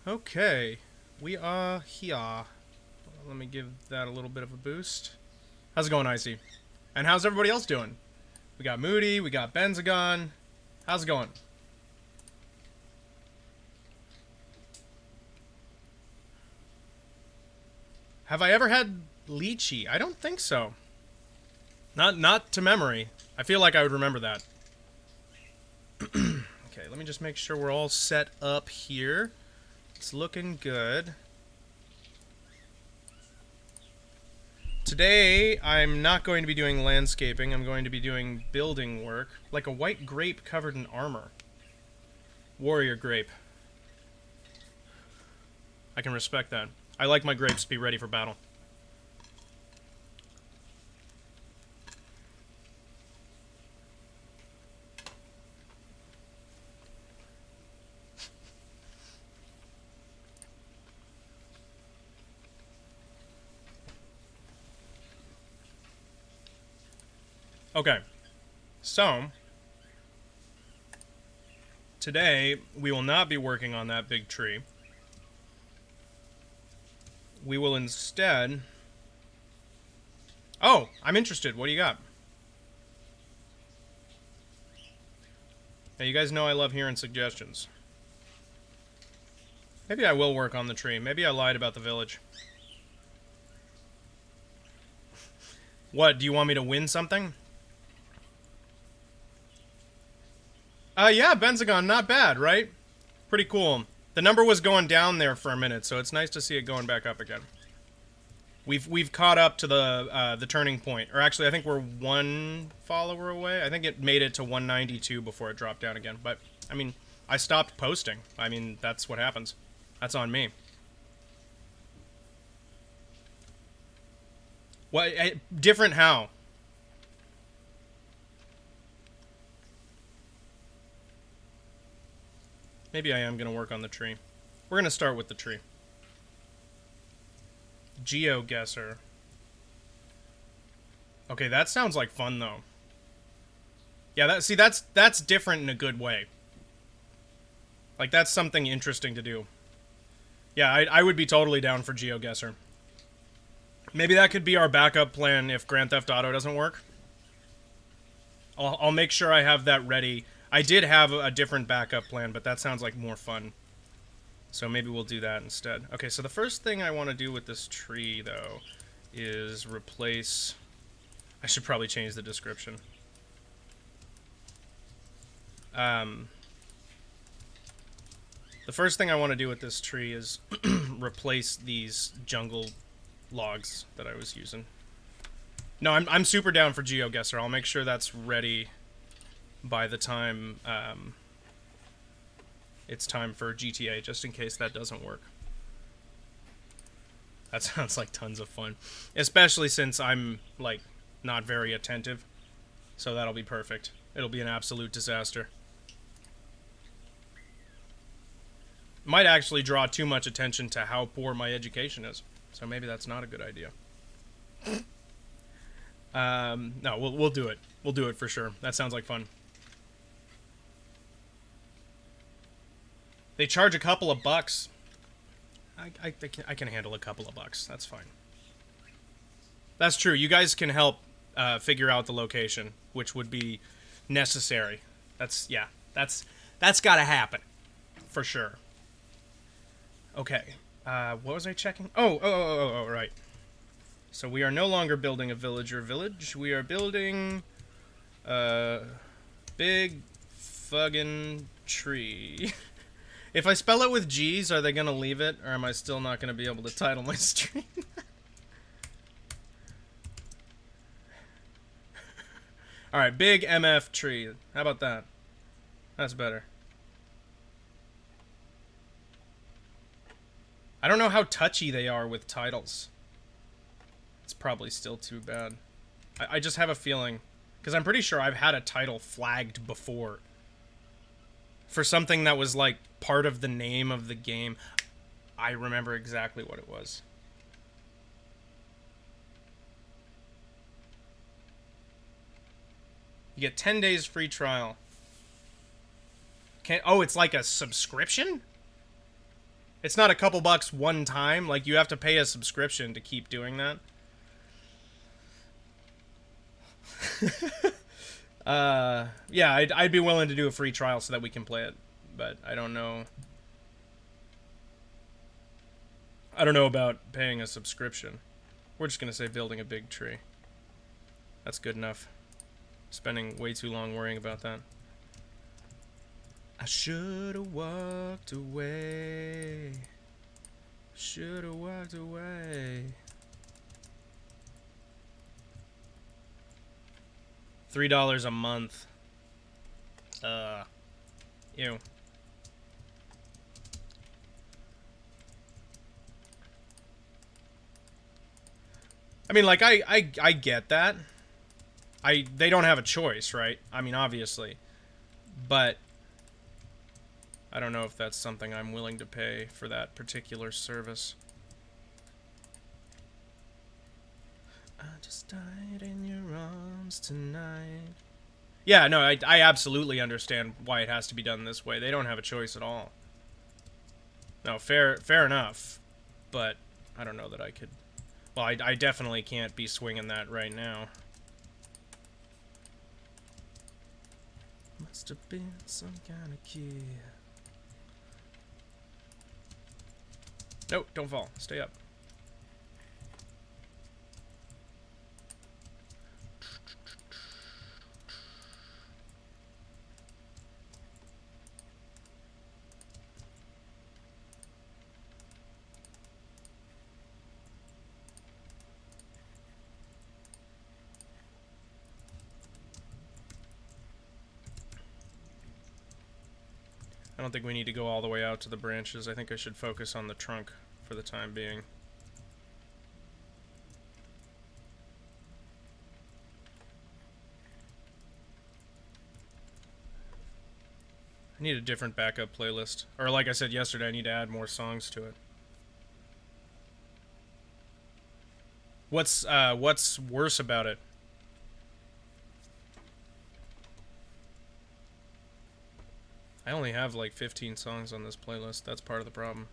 Okay, we are here. Let me give that a little bit of a boost. How's it going, Icy? And how's everybody else doing? We got Moody, we got Benzagon. How's it going? Have I ever had lychee? I don't think so. Not to memory. I feel like I would remember that. Okay, let me just make sure we're all set up here. It's looking good. Today, I'm not going to be doing landscaping. I'm going to be doing building work. Like a white grape covered in armor. Warrior grape. I can respect that. I like my grapes to be ready for battle. Okay, so today we will not be working on that big tree. We will instead... Oh, I'm interested. What do you got? Hey, you guys know I love hearing suggestions. Maybe I will work on the tree. Maybe I lied about the village. What, do you want me to win something? Yeah, Benzagon, not bad, right? Pretty cool. The number was going down there for a minute, so it's nice to see it going back up again. We've caught up to the turning point. Or actually, I think we're one follower away. I think it made it to 192 before it dropped down again. But, I mean, I stopped posting. I mean, that's what happens. That's on me. What? Different how? Maybe I am going to work on the tree. We're going to start with the tree. GeoGuessr. Okay, that sounds like fun, though. Yeah, that's different in a good way. Like, that's something interesting to do. Yeah, I would be totally down for GeoGuessr. Maybe that could be our backup plan if Grand Theft Auto doesn't work. I'll make sure I have that ready. I did have a different backup plan, but that sounds like more fun. So maybe we'll do that instead. Okay, so the first thing I want to do with this tree, though, is replace... I should probably change the description. The first thing I want to do with this tree is replace these jungle logs that I was using. No, I'm super down for GeoGuessr. I'll make sure that's ready by the time it's time for GTA, just in case that doesn't work. That sounds like tons of fun. Especially since I'm, like, not very attentive. So that'll be perfect. It'll be an absolute disaster. Might actually draw too much attention to how poor my education is. So maybe that's not a good idea. No, we'll do it. We'll do it for sure. That sounds like fun. They charge a couple of bucks. I can handle a couple of bucks. That's fine. That's true. You guys can help figure out the location, which would be necessary. That's gotta happen. For sure. Okay. What was I checking? Oh, right. So we are no longer building a villager village. We are building a big fucking tree. If I spell it with G's, are they going to leave it? Or am I still not going to be able to title my stream? Alright, big MF tree. How about that? That's better. I don't know how touchy they are with titles. It's probably still too bad. I just have a feeling. Because I'm pretty sure I've had a title flagged before. For something that was, like, part of the name of the game. I remember exactly what it was. You get 10 days free trial. Oh, it's like a subscription? It's not a couple bucks one time. Like, you have to pay a subscription to keep doing that. Yeah, I'd be willing to do a free trial so that we can play it, but I don't know. I don't know about paying a subscription. We're just gonna say building a big tree. That's good enough. Spending way too long worrying about that. I should have walked away. Should have walked away. $3 a month. Ew. I mean, like, I get that. They don't have a choice, right? I mean, obviously. But I don't know if that's something I'm willing to pay for that particular service. I just died in your arms tonight. Yeah, no, I absolutely understand why it has to be done this way. They don't have a choice at all. No, fair enough. But I don't know that I could... Well, I definitely can't be swinging that right now. Must have been some kind of kid. Nope, don't fall. Stay up. I don't think we need to go all the way out to the branches. I think I should focus on the trunk for the time being. I need a different backup playlist. Or like I said yesterday, I need to add more songs to it. What's worse about it? I only have like 15 songs on this playlist. That's part of the problem.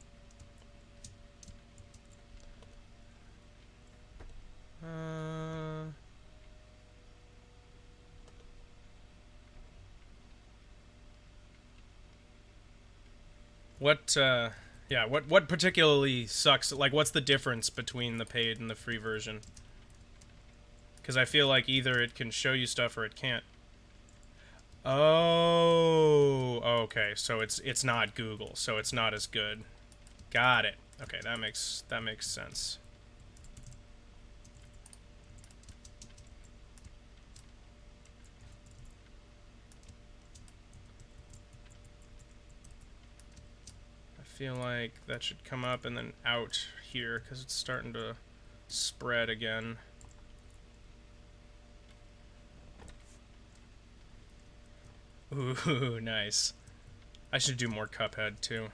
Yeah, what particularly sucks? Like, what's the difference between the paid and the free version? Because I feel like either it can show you stuff or it can't. Oh, okay. So it's not Google, so it's not as good. Got it. Okay, that makes sense. I feel like that should come up and then out here because it's starting to spread again. Ooh, nice. I should do more Cuphead, too.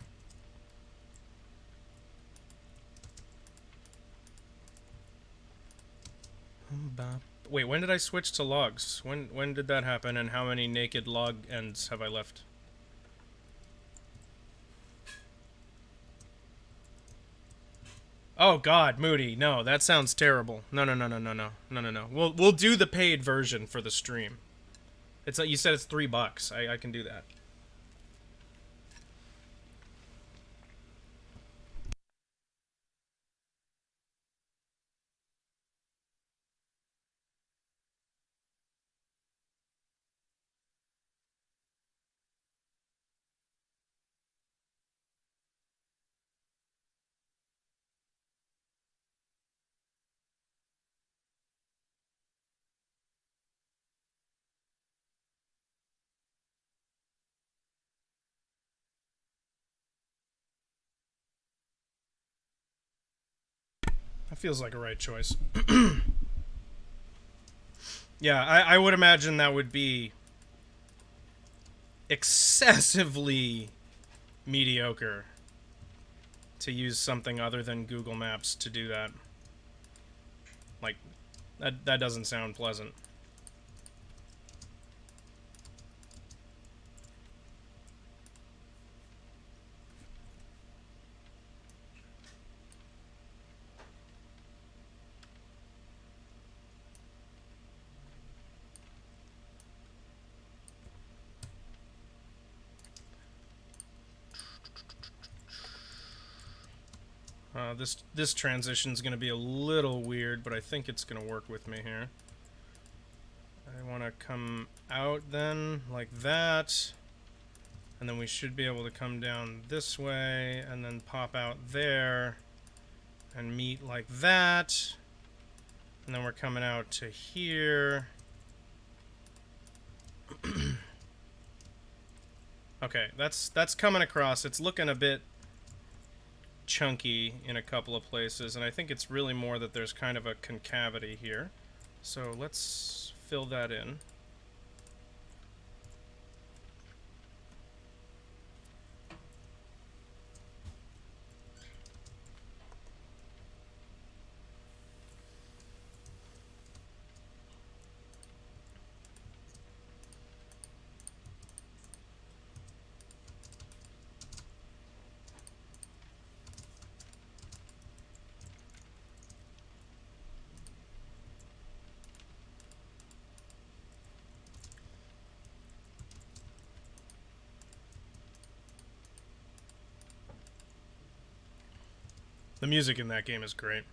Wait, when did I switch to logs? When did that happen, and how many naked log ends have I left? Oh God, Moody, no, that sounds terrible. No. We'll do the paid version for the stream. It's you said it's $3. I can do that. That feels like a right choice. Yeah, I would imagine that would be excessively mediocre to use something other than Google Maps to do that. Like, that doesn't sound pleasant. This transition's gonna be a little weird, but I think it's gonna work with me here. I want to come out then, like that. And then we should be able to come down this way, and then pop out there, and meet like that. And then we're coming out to here. Okay, that's coming across. It's looking a bit chunky in a couple of places, and I think it's really more that there's kind of a concavity here. So let's fill that in. The music in that game is great.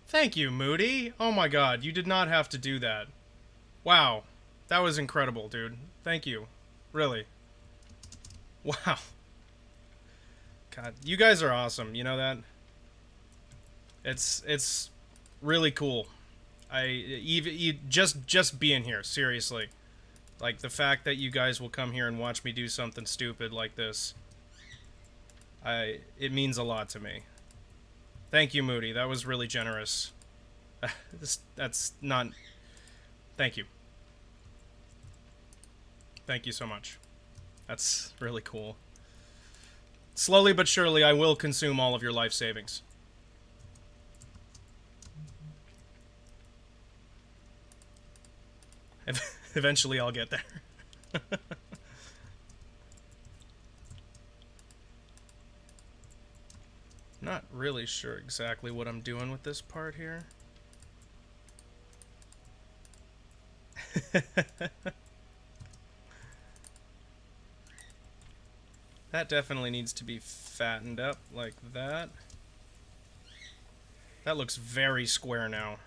Thank you, Moody. Oh my god, you did not have to do that. Wow. That was incredible, dude. Thank you. Really. Wow. God, you guys are awesome. You know that? It's really cool. Just being here, seriously. Like the fact that you guys will come here and watch me do something stupid like this. It means a lot to me. Thank you, Moody. That was really generous. That's not... Thank you. Thank you so much. That's really cool. Slowly but surely, I will consume all of your life savings. Eventually, I'll get there. Not really sure exactly what I'm doing with this part here. That definitely needs to be fattened up like that. That looks very square now.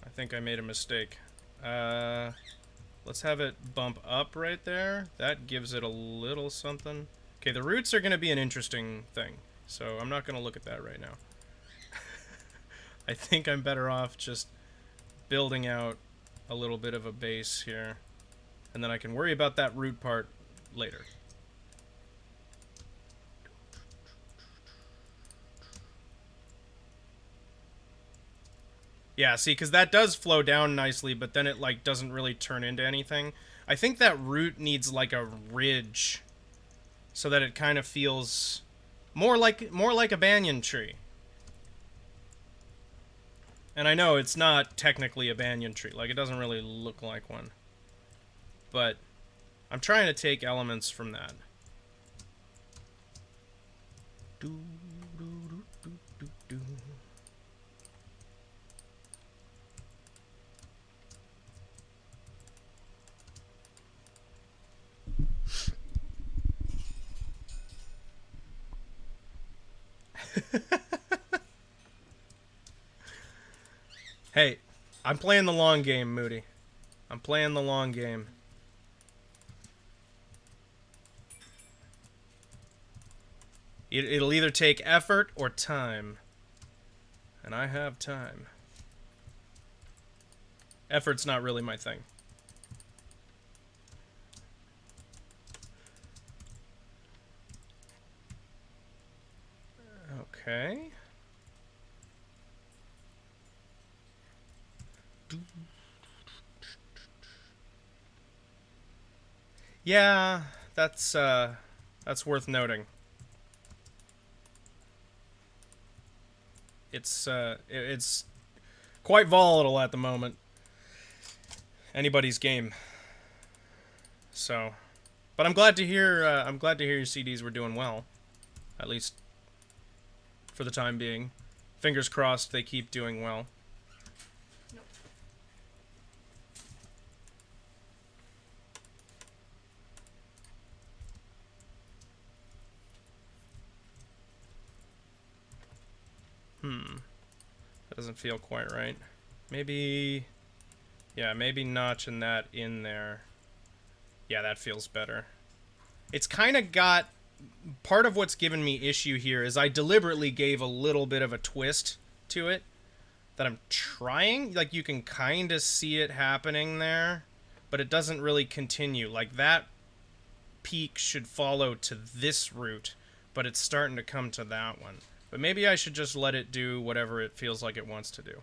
I think I made a mistake. Let's have it bump up right there. That gives it a little something. Okay, the roots are going to be an interesting thing. So I'm not going to look at that right now. I think I'm better off just building out a little bit of a base here. And then I can worry about that root part later. Yeah, see, because that does flow down nicely, but then it, like, doesn't really turn into anything. I think that root needs, like, a ridge so that it kind of feels... More like a banyan tree. And I know it's not technically a banyan tree. Like, it doesn't really look like one. But I'm trying to take elements from that. Hey, I'm playing the long game, Moody. I'm playing the long game. It'll either take effort or time. And I have time. Effort's not really my thing. Okay. Yeah, that's worth noting. It's quite volatile at the moment. Anybody's game. So, but I'm glad to hear your CDs were doing well, at least for the time being. Fingers crossed they keep doing well. Doesn't feel quite right. Maybe... Yeah, maybe notching that in there. Yeah, that feels better. It's kind of got... Part of what's given me issue here is I deliberately gave a little bit of a twist to it that I'm trying. Like, you can kind of see it happening there, but it doesn't really continue. Like, that peak should follow to this route, but it's starting to come to that one. But maybe I should just let it do whatever it feels like it wants to do.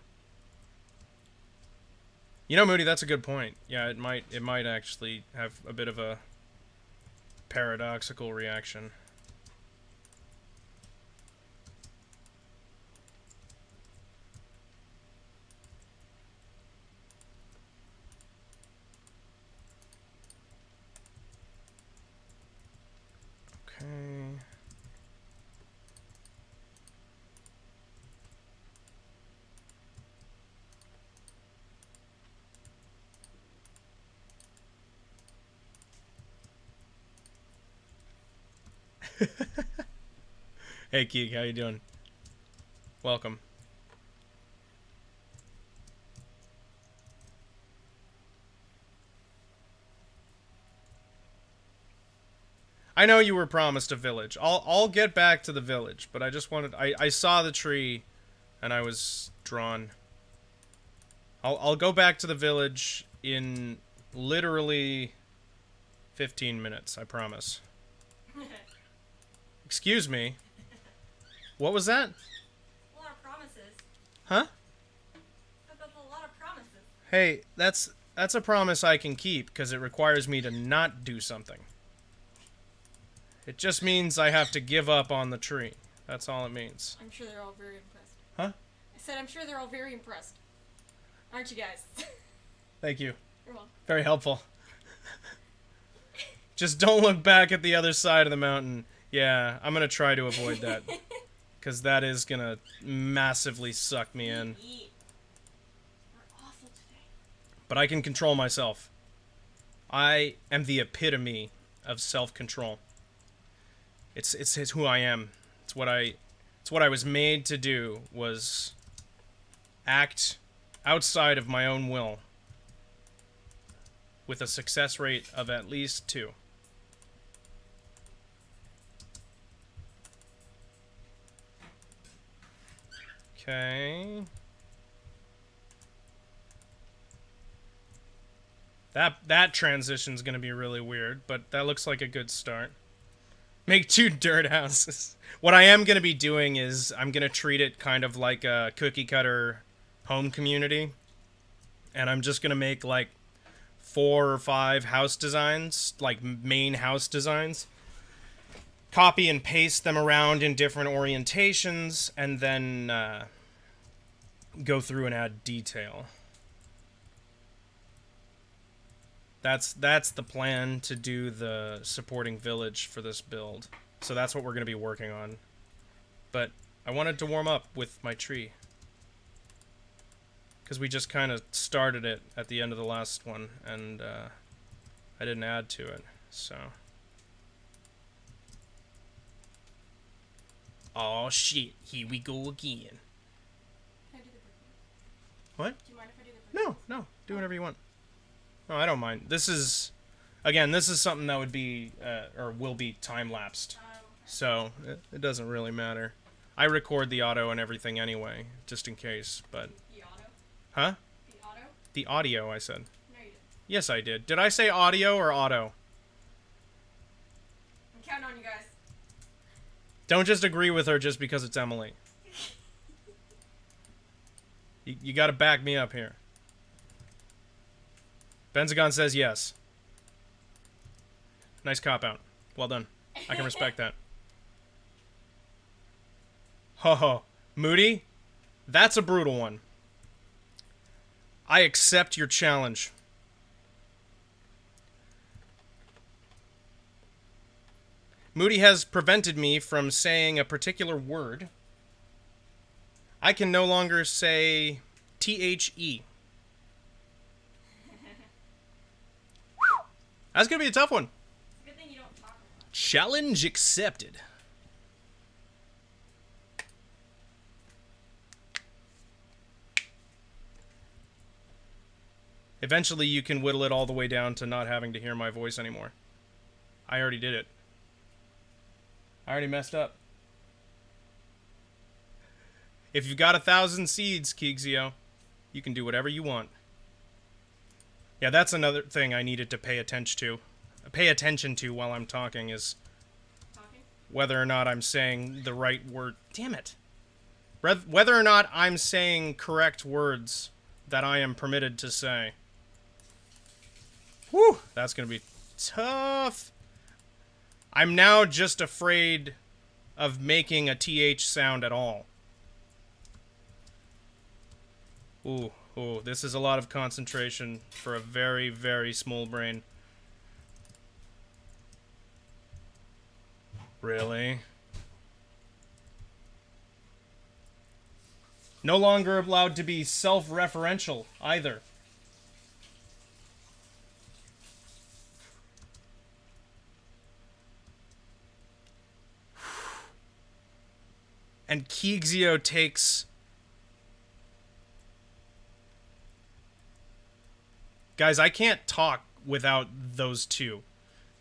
You know, Moody, that's a good point. Yeah, it might actually have a bit of a paradoxical reaction. Okay. Hey, Keek, how you doing? Welcome. I know you were promised a village. I'll get back to the village, but I just wanted... I saw the tree, and I was drawn. I'll go back to the village in literally 15 minutes, I promise. Excuse me. What was that? A lot of promises. Huh? That's a lot of promises. Hey, that's a promise I can keep, because it requires me to not do something. It just means I have to give up on the tree. That's all it means. I'm sure they're all very impressed. Huh? I said I'm sure they're all very impressed. Aren't you guys? Thank you. You're welcome. Very helpful. Just don't look back at the other side of the mountain. Yeah, I'm gonna try to avoid that. Because that is gonna massively suck me in. We're awful today. But I can control myself. I am the epitome of self-control. It's who I am. It's what I was made to do, was act outside of my own will with a success rate of at least 2. Okay. That transition's gonna be really weird, but that looks like a good start. Make 2 dirt houses. What I am gonna be doing is I'm gonna treat it kind of like a cookie cutter home community. And I'm just gonna make like 4 or 5 house designs, like main house designs. Copy and paste them around in different orientations, and then go through and add detail. That's the plan to do the supporting village for this build. So that's what we're going to be working on. But I wanted to warm up with my tree. Because we just kind of started it at the end of the last one, and I didn't add to it, so... Oh shit, here we go again. Can I do the brick? What? Do you mind if I do the brick? No, do whatever you want. No, I don't mind. This is, again, this is something that would be, or will be time-lapsed. Okay. So, it doesn't really matter. I record the auto and everything anyway, just in case, but... The auto? Huh? The auto? The audio, I said. No, you didn't. Yes, I did. Did I say audio or auto? I'm counting on you guys. Don't just agree with her just because it's Emily. You gotta back me up here. Benzagon says yes. Nice cop-out. Well done. I can respect that. Ho ho. Moody? That's a brutal one. I accept your challenge. Moody has prevented me from saying a particular word. I can no longer say T-H-E. That's going to be a tough one. It's a good thing you don't talk a lot. Challenge accepted. Eventually you can whittle it all the way down to not having to hear my voice anymore. I already did it. I already messed up. If you've got 1,000 seeds, Kigzio, you can do whatever you want. Yeah, that's another thing I needed to pay attention to while I'm talking is whether or not I'm saying the right word. Damn it. Whether or not I'm saying correct words that I am permitted to say. Whew, that's going to be tough. I'm now just afraid of making a TH sound at all. Ooh, this is a lot of concentration for a very, very small brain. Really? No longer allowed to be self-referential, either. And Kigzio takes... Guys, I can't talk without those two.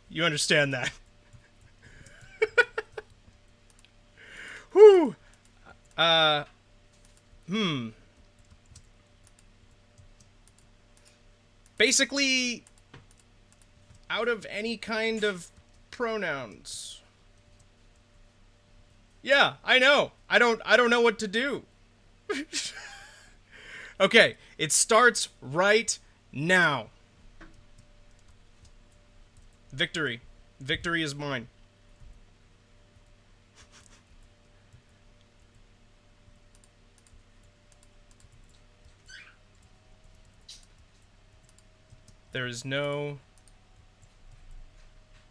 You understand that? Whew. Basically, out of any kind of pronouns. Yeah, I know. I don't know what to do. Okay, it starts right now. Victory. Victory is mine. There is no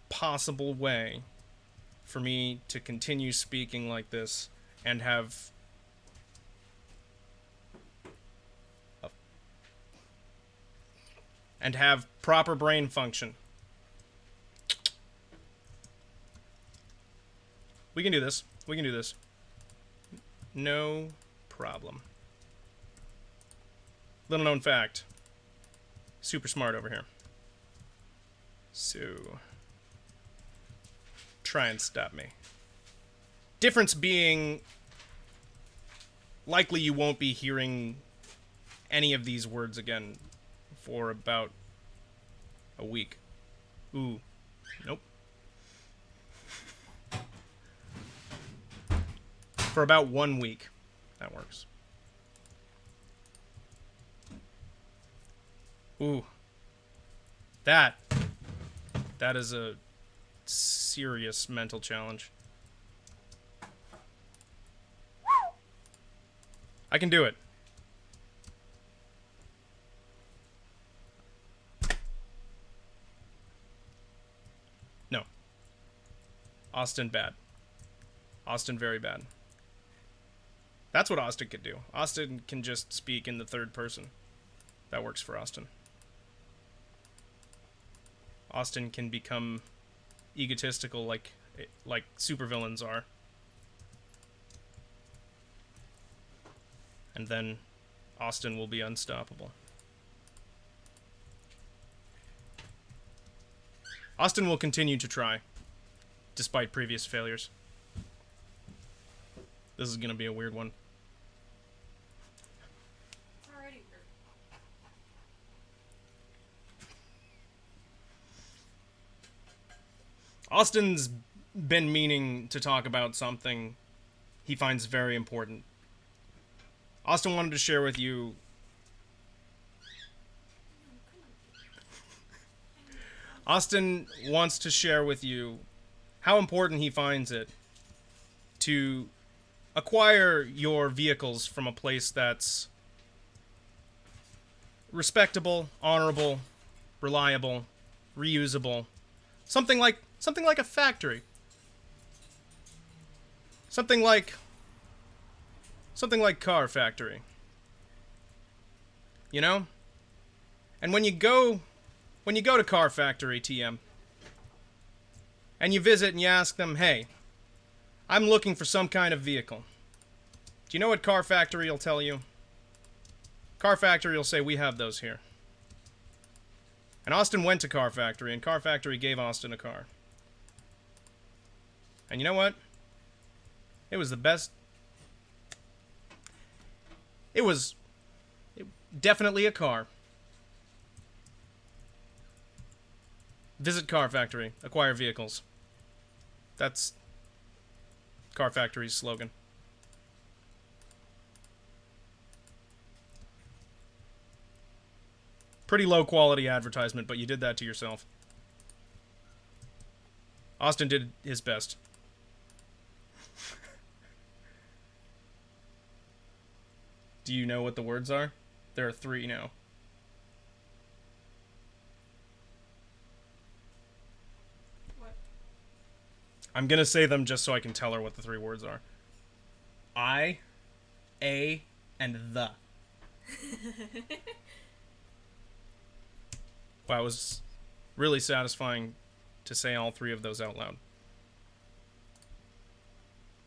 possible way for me to continue speaking like this and have proper brain function. We can do this. We can do this. No problem. Little known fact. Super smart over here. So, try and stop me. Difference being, likely you won't be hearing any of these words again for about a week. Ooh. Nope. For about 1 week. That works. Ooh. That is a serious mental challenge. I can do it. No. Austin bad. Austin very bad. That's what Austin can do. Austin can just speak in the third person. That works for Austin. Austin can become egotistical like supervillains are. And then Austin will be unstoppable. Austin will continue to try, despite previous failures. This is gonna be a weird one. Already weird. Austin's been meaning to talk about something he finds very important. Austin wanted to share with you Austin wants to share with you how important he finds it to acquire your vehicles from a place that's respectable, honorable, reliable, reusable. Something like a factory. Something like Car Factory. You know? And when you go to Car Factory, TM, and you visit and you ask them, "Hey, I'm looking for some kind of vehicle." Do you know what Car Factory will tell you? Car Factory will say, "We have those here." And Austin went to Car Factory, and Car Factory gave Austin a car. And you know what? It was the best. It was definitely a car. Visit Car Factory. Acquire vehicles. That's Car Factory's slogan. Pretty low quality advertisement, but you did that to yourself. Austin did his best. Do you know what the words are? There are 3 now. What? I'm gonna say them just so I can tell her what the 3 words are. I, a, and the. Wow, it was really satisfying to say all 3 of those out loud.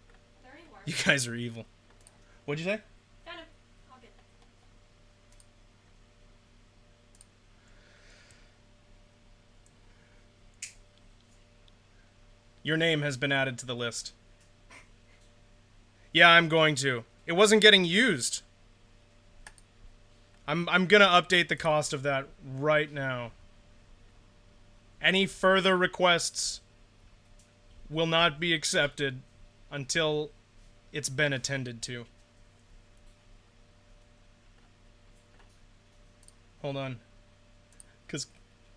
Are there any more? You guys are evil. What'd you say? No, no. All good. Your name has been added to the list. Yeah, I'm going to. It wasn't getting used. I'm gonna update the cost of that right now. Any further requests will not be accepted until it's been attended to. Hold on. Because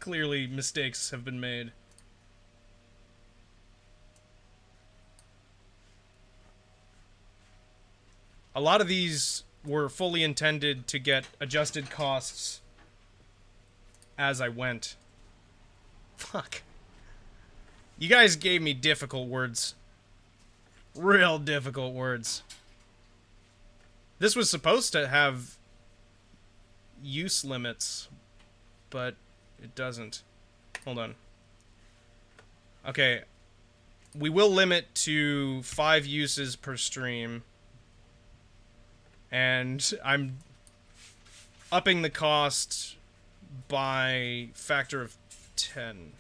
clearly mistakes have been made. A lot of these were fully intended to get adjusted costs as I went. Fuck. You guys gave me difficult words. Real difficult words. This was supposed to have use limits, but it doesn't. Hold on. Okay. We will limit to 5 uses per stream. And I'm upping the cost by factor of 10.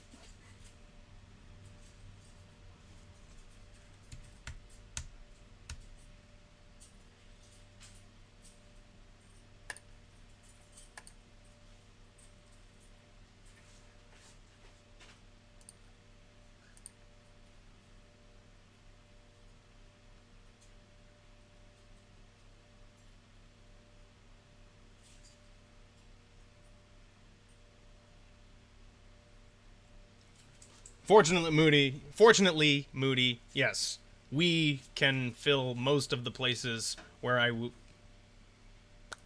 Fortunately, Moody, yes, we can fill most of the places where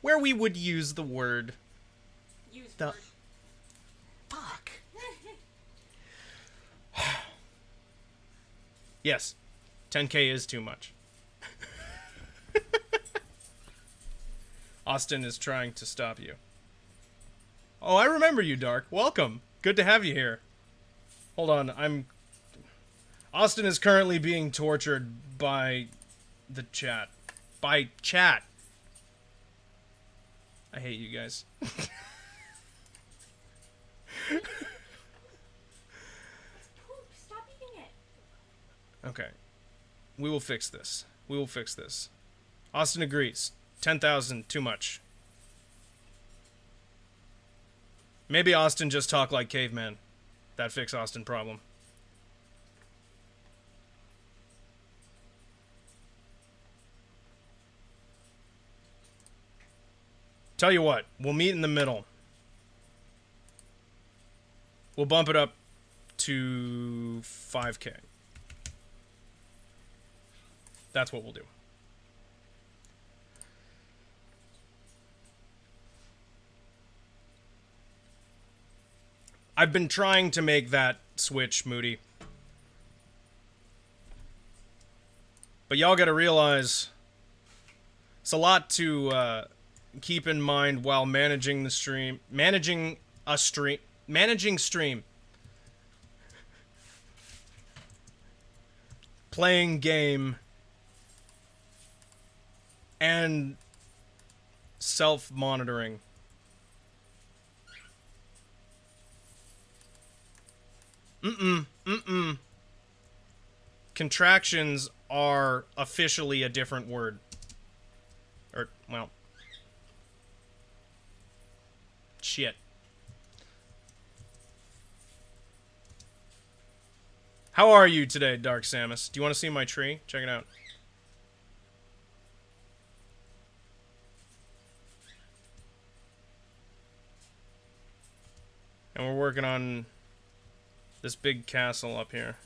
where we would use the word. Use The word. fuck. Yes, 10K is too much. Austin is trying to stop you. Oh, I remember you, Dark. Welcome. Good to have you here. Hold on, Austin is currently being tortured by the chat. By chat. I hate you guys. Stop eating it. Okay. We will fix this. We will fix this. Austin agrees. 10,000, too much. Maybe Austin just talk like caveman. That fix Austin problem. Tell you what, we'll meet in the middle. We'll bump it up to 5K. That's what we'll do. I've been trying to make that switch, Moody. But y'all gotta realize it's a lot to keep in mind while managing the stream. Managing stream. Playing game. And self-monitoring. Contractions are officially a different word. Or, well. Shit. How are you today, Dark Samus? Do you want to see my tree? Check it out. And we're working on this big castle up here.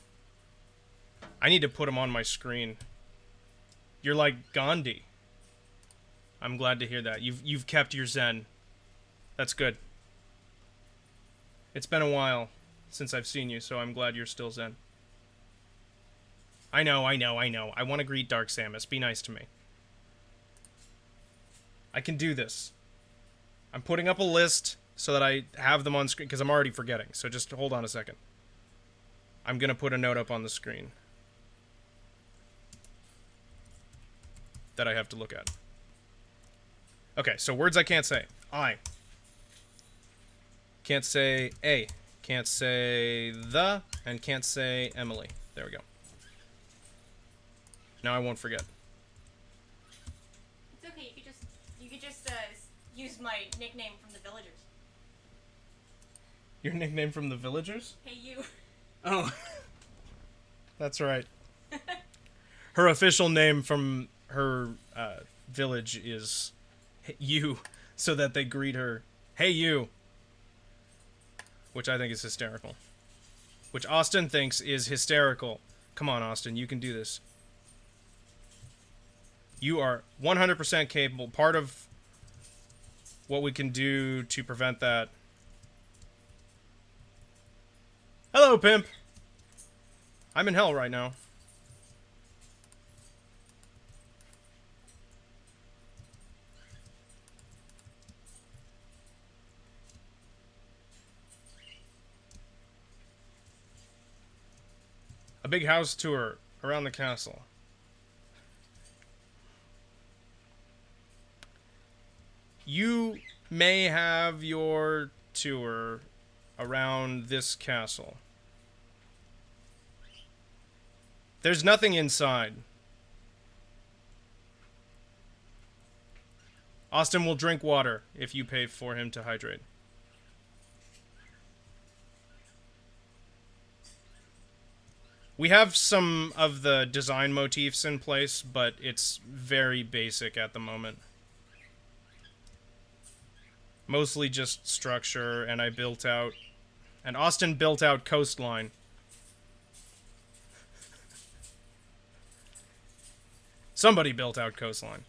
I need to put him on my screen. You're like Gandhi. I'm glad to hear that. You've kept your zen. That's good. It's been a while since I've seen you, so I'm glad you're still zen. I know. I want to greet Dark Samus. Be nice to me. I can do this. I'm putting up a list so that I have them on screen, because I'm already forgetting. So just hold on a second. I'm going to put a note up on the screen that I have to look at. Okay, so words I can't say. I. Can't say a. Can't say the. And can't say Emily. There we go. Now I won't forget. It's okay. You could just use my nickname from the villagers. Your nickname from the villagers? Hey, you. Oh. That's right. Her official name from her village is you, so that they greet her, hey you. Which I think is hysterical. Which Austin thinks is hysterical. Come on, Austin, you can do this. You are 100% capable. Part of what we can do to prevent that. Hello, pimp. I'm in hell right now. A big house tour around the castle. You may have your tour around this castle. There's nothing inside. Austin will drink water if you pay for him to hydrate. We have some of the design motifs in place, but it's very basic at the moment. Mostly just structure, and I built out... And Austin built out coastline. Somebody built out coastline.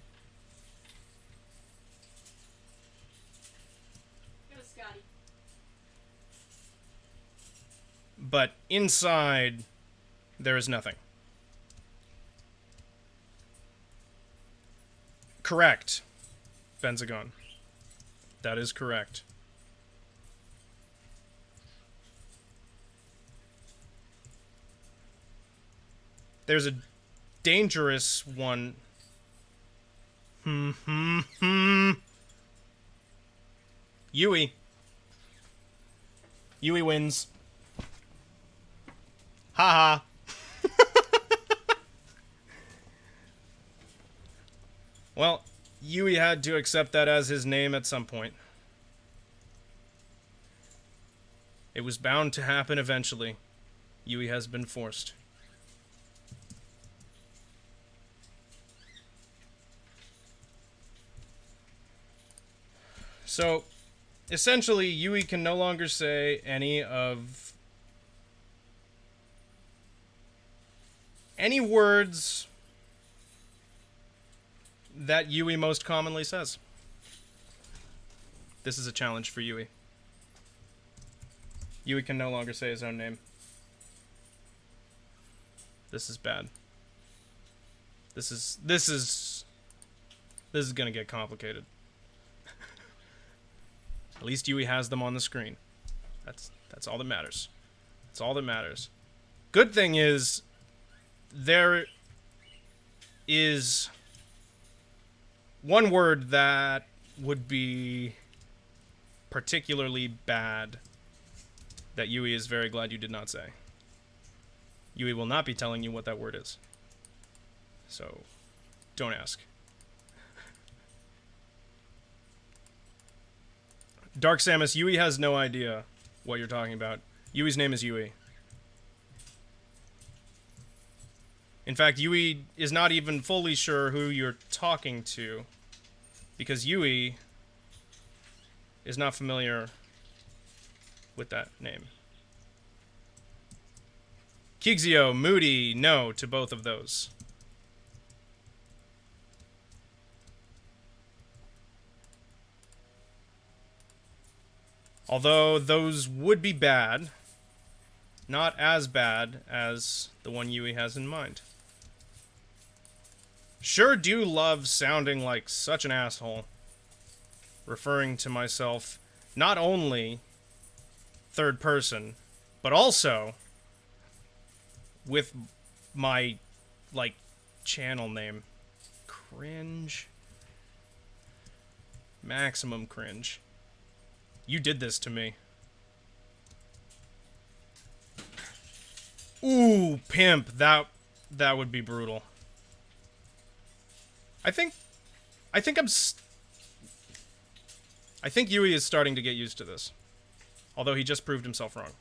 It was Scotty. But inside, there is nothing. Correct, Benzagon. That is correct. There's a dangerous one. Yui. Yui wins. Haha. Well, Yui had to accept that as his name at some point. It was bound to happen eventually. Yui has been forced. So, essentially, Yui can no longer say any words that Yui most commonly says. This is a challenge for Yui. Yui can no longer say his own name. This is bad. This is gonna get complicated. At least Yui has them on the screen. That's all that matters. That's all that matters. Good thing is, there is one word that would be particularly bad that Yui is very glad you did not say. Yui will not be telling you what that word is. So, don't ask. Dark Samus, Yui has no idea what you're talking about. Yui's name is Yui. In fact, Yui is not even fully sure who you're talking to, because Yui is not familiar with that name. Kigzio, Moody, no to both of those. Although those would be bad, not as bad as the one Yui has in mind. Sure do love sounding like such an asshole. Referring to myself not only third person, but also with my, like, channel name. Cringe. Maximum cringe. You did this to me. Ooh, pimp. That would be brutal. I think Yui is starting to get used to this. Although he just proved himself wrong.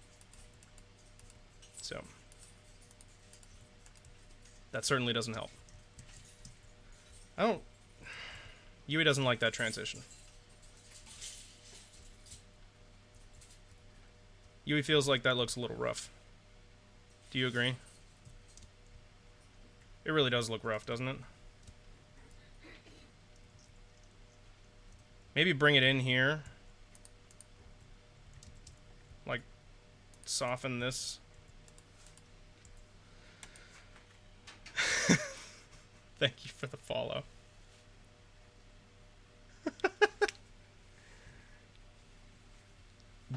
So. That certainly doesn't help. Yui doesn't like that transition. Yui feels like that looks a little rough. Do you agree? It really does look rough, doesn't it? Maybe bring it in here. Like, soften this. Thank you for the follow.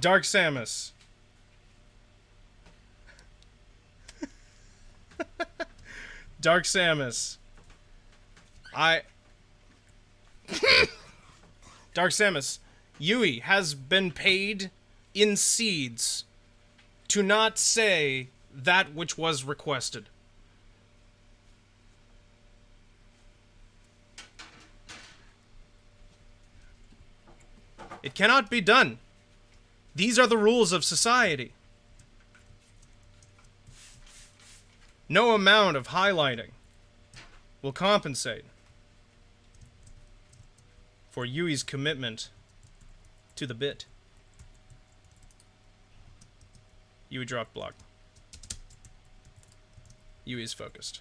Dark Samus. Dark Samus. Dark Samus. Yui has been paid in seeds to not say that which was requested. It cannot be done. These are the rules of society. No amount of highlighting will compensate for Yui's commitment to the bit. Yui dropped block. Yui is focused.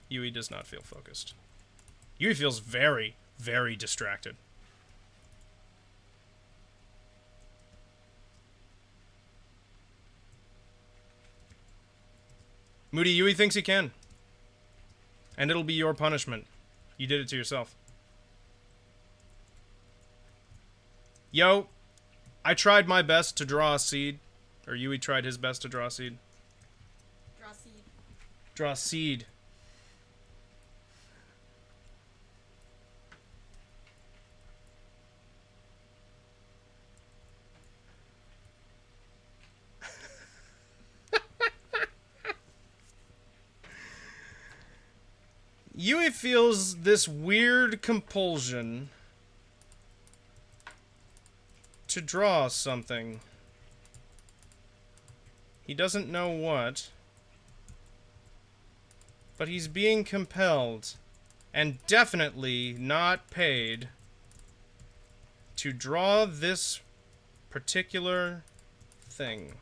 Yui does not feel focused. Yui feels very, very distracted. Moody, Yui thinks he can. And it'll be your punishment. You did it to yourself. Yo, I tried my best to draw a seed. Or Yui tried his best to draw a seed. Draw seed. Draw seed. Yui feels this weird compulsion to draw something. He doesn't know what, but he's being compelled, and definitely not paid, to draw this particular thing.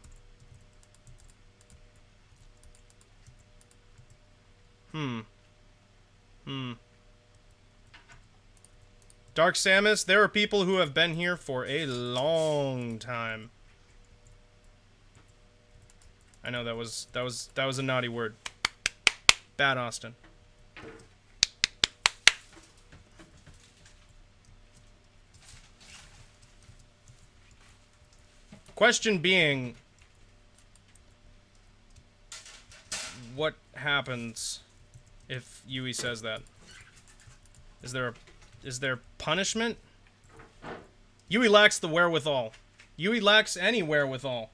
Dark Samus, there are people who have been here for a long time. I know that was a naughty word. Bad Austin. Question being, what happens if Yui says that? Is there punishment? Yui lacks the wherewithal Yui lacks any wherewithal.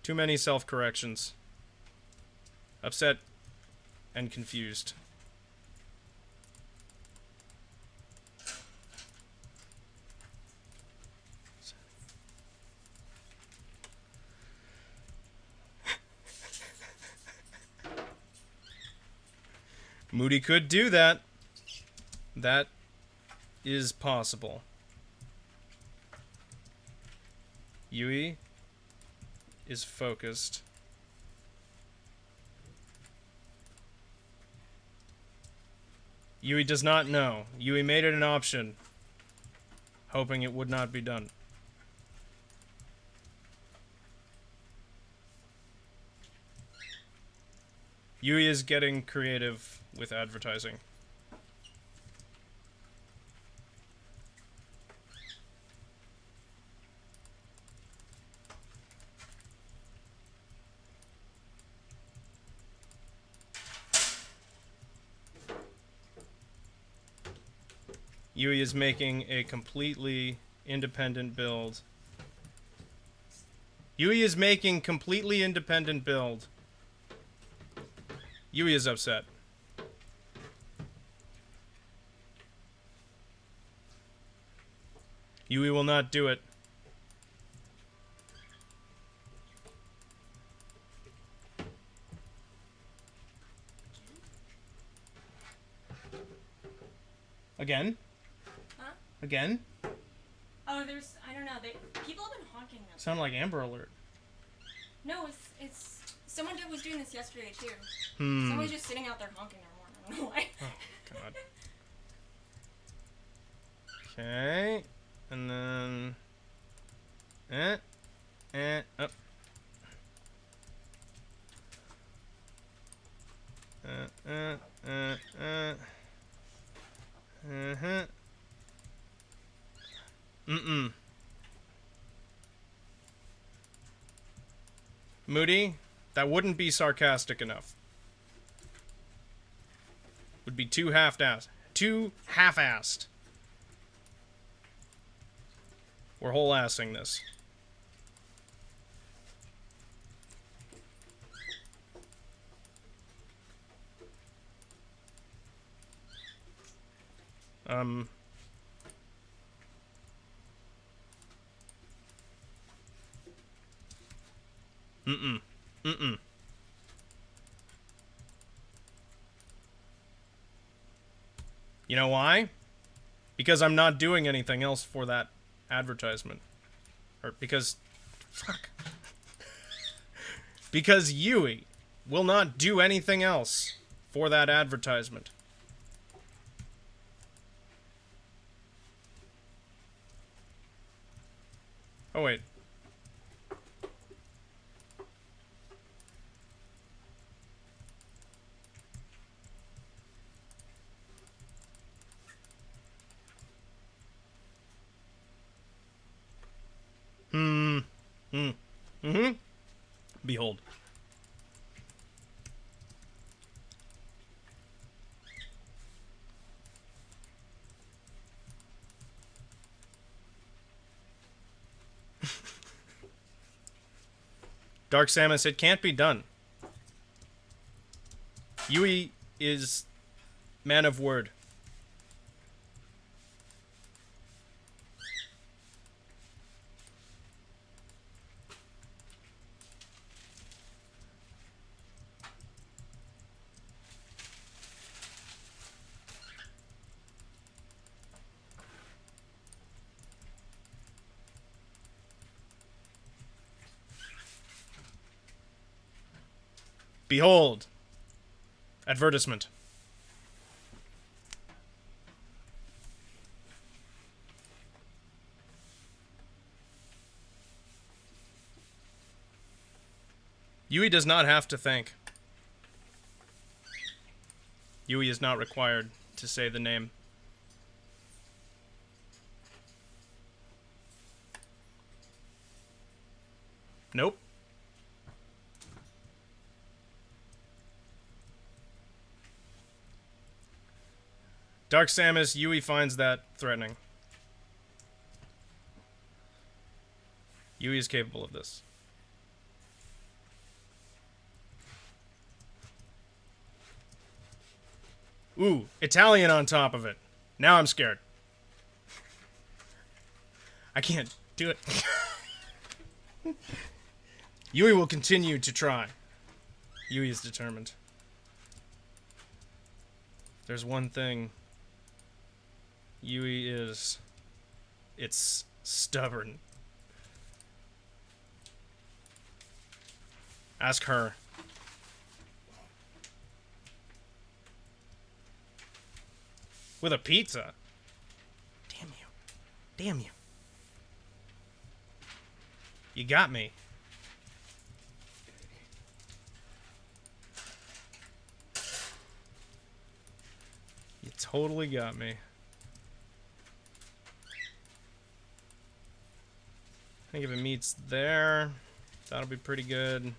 Too many self-corrections. Upset and confused. Moody could do that. That is possible. Yui is focused. Yui does not know. Yui made it an option, hoping it would not be done. Yui is getting creative with advertising. Yui is making a completely independent build. Yui is making completely independent build. Yui is upset. Yui will not do it. Again? Huh? Again? Oh, there's, I don't know, people have been honking them. Sound like Amber Alert. No, it's, someone was doing this yesterday too. Hmm. Someone's just sitting out there honking their horn, I don't know why. Oh, God. Okay. And then... up. Moody, that wouldn't be sarcastic enough. Would be too half-assed. Too half-assed. We're whole-assing this. You know why? Because I'm not doing anything else for that advertisement. Or because... Fuck. Because Yui will not do anything else for that advertisement. Oh, wait. Behold. Dark Samus, it can't be done. Yui is man of word. Behold. Advertisement. Yui does not have to think. Yui is not required to say the name. Nope. Dark Samus, Yui finds that threatening. Yui is capable of this. Ooh, Italian on top of it. Now I'm scared. I can't do it. Yui will continue to try. Yui is determined. There's one thing Yui is. It's stubborn. Ask her. With a pizza? Damn you. Damn you. You got me. You totally got me. I think if it meets there, that'll be pretty good.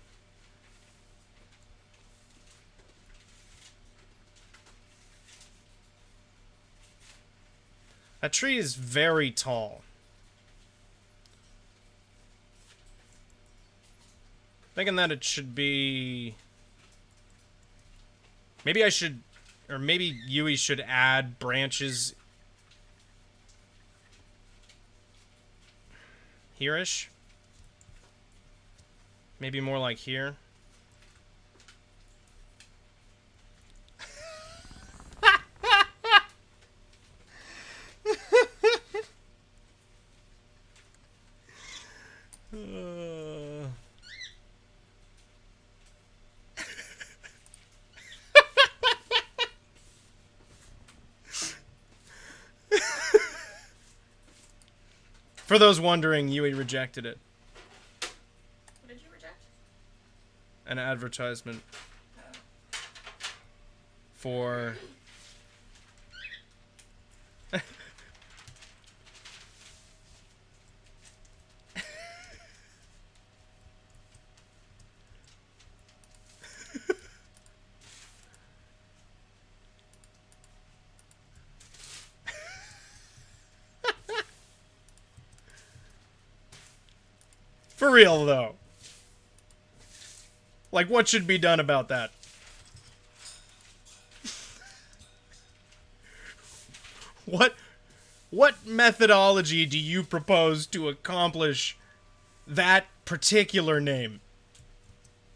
That tree is very tall. Thinking that it should be... Maybe I should... Or maybe Yui should add branches... Here-ish? Maybe more like here? For those wondering, Yui rejected it. What did you reject? An advertisement for... For real, though. Like, what should be done about that? What methodology do you propose to accomplish that particular name?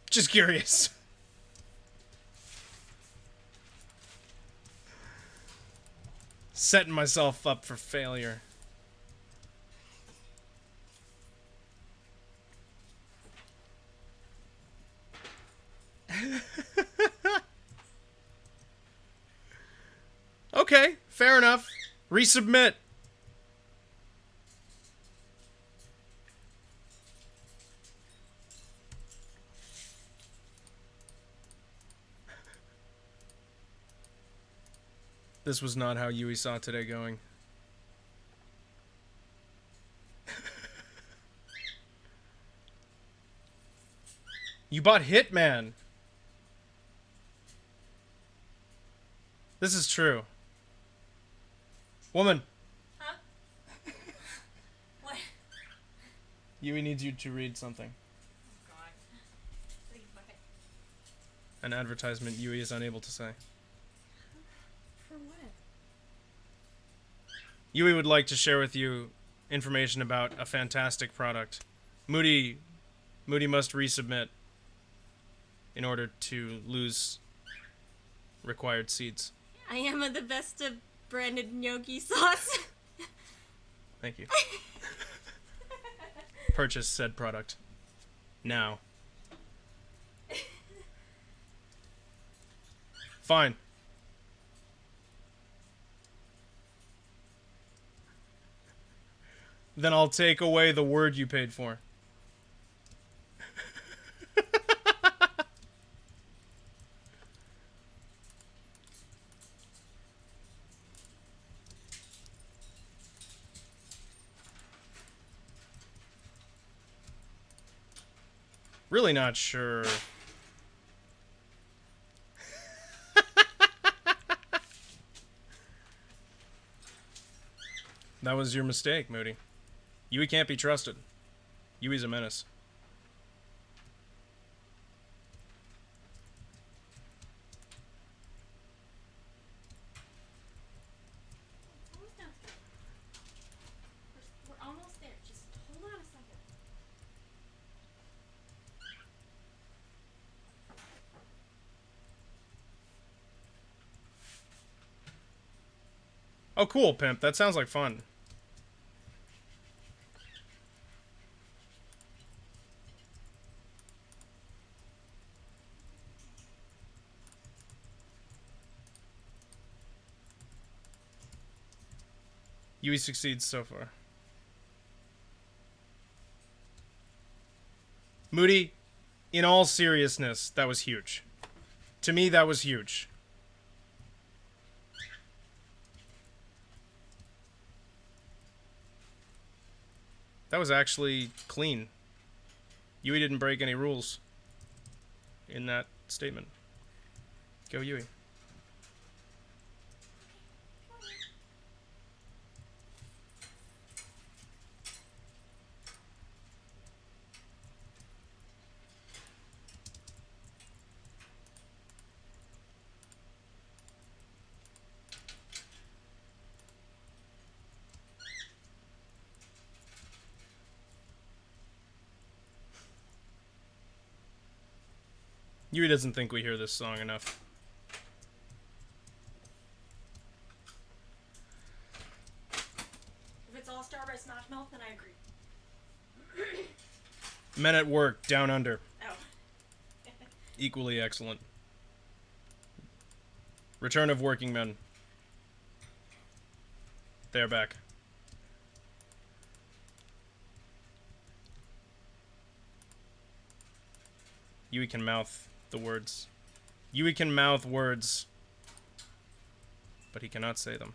Just curious. Setting myself up for failure. Okay, fair enough. Resubmit. This was not how Yui saw today going. You bought Hitman. This is true. Woman. Huh? What? Yui needs you to read something. Oh, God. Please, bucket. An advertisement Yui is unable to say. For what? Yui would like to share with you information about a fantastic product. Moody must resubmit in order to lose required seeds. I am the best of branded gnocchi sauce. Thank you. Purchase said product. Now. Fine. Then I'll take away the word you paid for. Really not sure. That was your mistake, Moody. Yui can't be trusted. Yui's a menace. Almost downstairs. We're almost there. Just hold on a second. Oh, cool, Pimp. That sounds like fun. Yui succeeds so far. Moody, in all seriousness, that was huge. To me, that was huge. That was actually clean. Yui didn't break any rules in that statement. Go Yui. Yui doesn't think we hear this song enough. If it's All Star by Smash Mouth, then I agree. Men at Work, Down Under. Oh. Equally excellent. Return of Working Men. They're back. Yui can mouth the words. Yui can mouth words, but he cannot say them.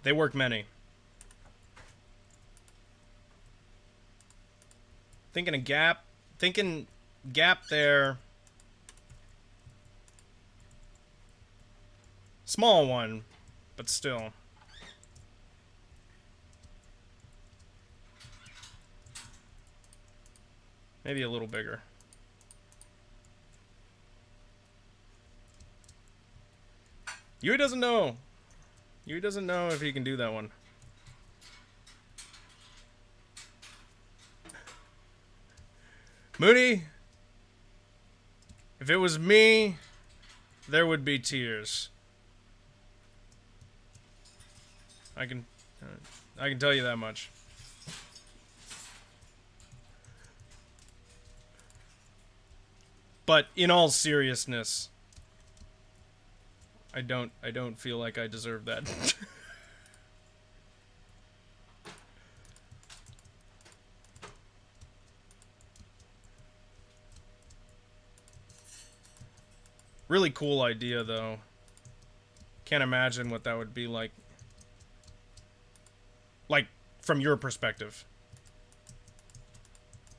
They work many. Thinking gap there. Small one, but still. Maybe a little bigger. Yui doesn't know. Yui doesn't know if he can do that one. Moody, if it was me, there would be tears. I can tell you that much. But in all seriousness, I don't feel like I deserve that. Really cool idea, though. Can't imagine what that would be like. Like, from your perspective.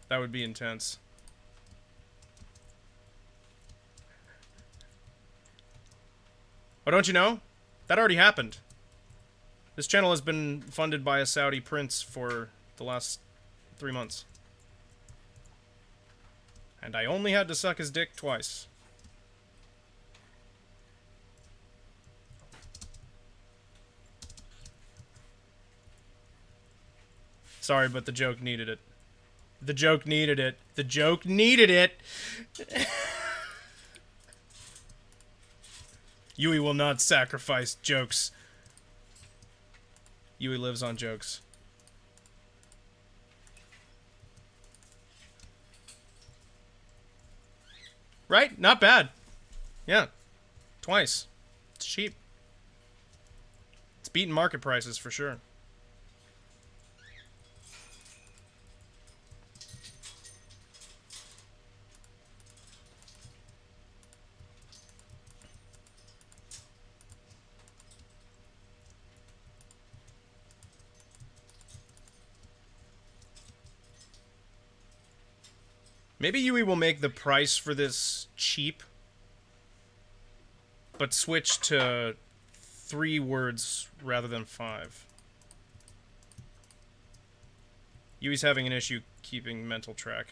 That would be intense. Oh, don't you know? That already happened. This channel has been funded by a Saudi prince for the last 3 months. And I only had to suck his dick twice. Sorry, but the joke needed it. The joke needed it. The joke needed it! Yui will not sacrifice jokes. Yui lives on jokes. Right? Not bad. Yeah. Twice. It's cheap. It's beating market prices for sure. Maybe Yui will make the price for this cheap, but switch to 3 words rather than 5. Yui's having an issue keeping mental track.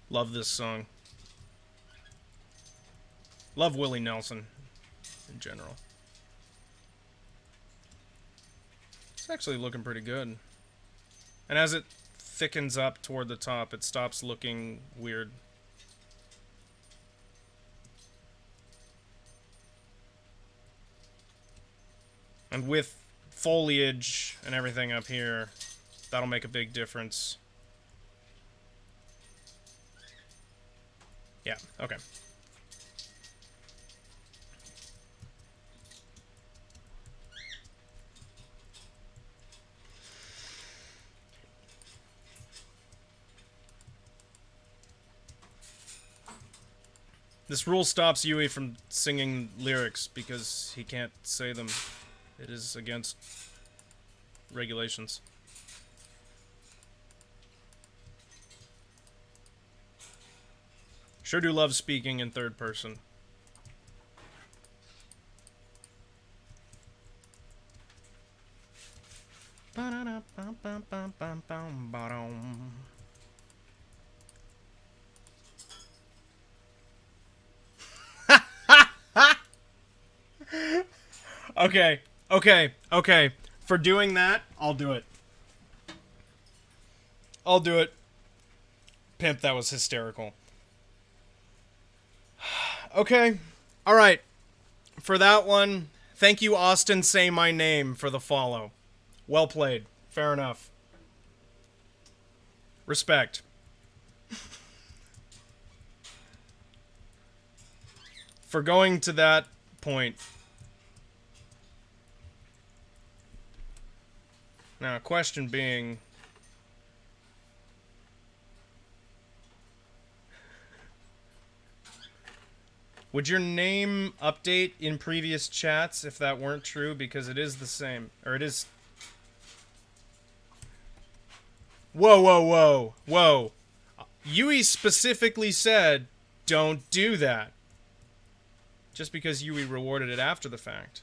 Love this song. Love Willie Nelson in general. It's actually looking pretty good. And as it thickens up toward the top, it stops looking weird. And with foliage and everything up here, that'll make a big difference. Yeah, okay. This rule stops Yui from singing lyrics because he can't say them. It is against regulations. Sure do love speaking in third person. Okay. For doing that, I'll do it. I'll do it. Pimp, that was hysterical. Okay. Alright. For that one, thank you, Austin Say My Name, for the follow. Well played. Fair enough. Respect. For going to that point. Now, question being... would your name update in previous chats if that weren't true? Because it is the same. Or it is... Whoa. Yui specifically said, don't do that. Just because Yui rewarded it after the fact.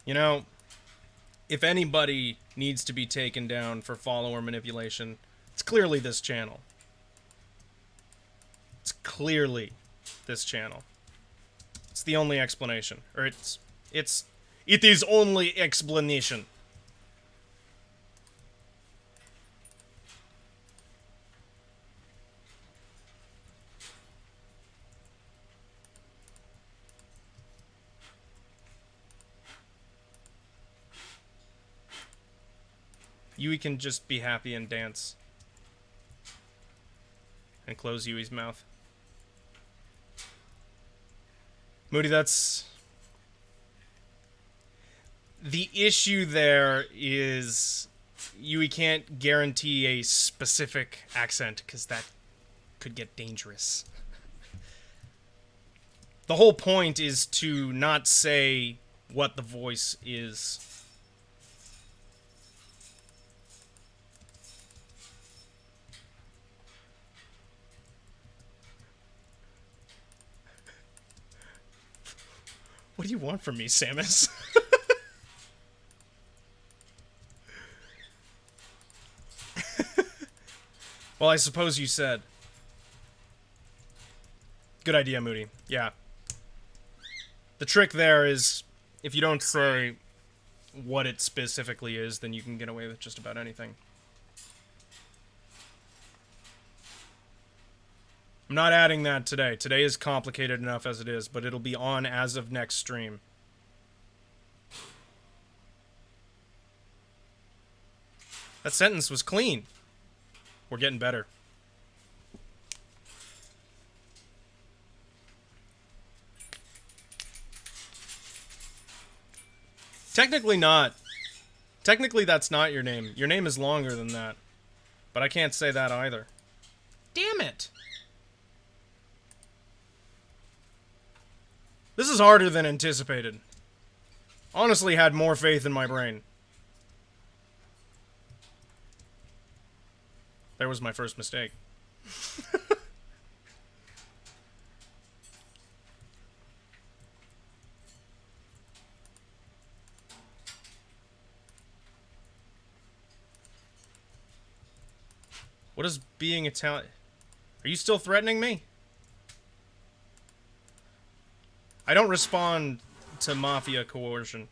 You know, if anybody needs to be taken down for follower manipulation, it's clearly this channel. It's clearly this channel. It's the only explanation. Or it is only explanation. Yui can just be happy and dance. And close Yui's mouth. Moody, that's... the issue there is Yui can't guarantee a specific accent, because that could get dangerous. The whole point is to not say what the voice is. What do you want from me, Samus? Well, I suppose you said. Good idea, Moody. Yeah. The trick there is, if you don't say what it specifically is, then you can get away with just about anything. I'm not adding that today. Today is complicated enough as it is, but it'll be on as of next stream. That sentence was clean. We're getting better. Technically not. Technically that's not your name. Your name is longer than that. But I can't say that either. Damn it! This is harder than anticipated. Honestly had more faith in my brain. There was my first mistake. What is being Italian? Are you still threatening me? I don't respond to mafia coercion.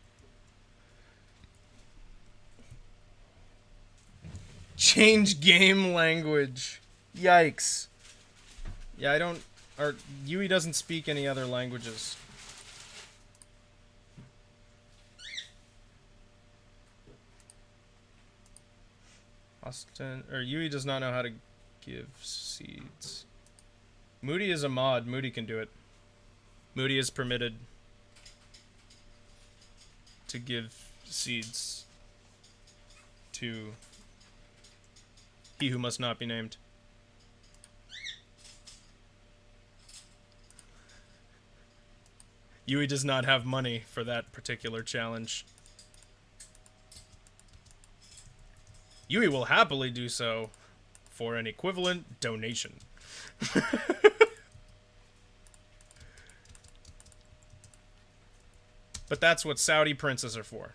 Change game language. Yikes. Yeah, I don't... Yui doesn't speak any other languages. Yui does not know how to give seeds. Moody is a mod. Moody can do it. Moody is permitted to give seeds to he who must not be named. Yui does not have money for that particular challenge. Yui will happily do so for an equivalent donation. But that's what Saudi princes are for.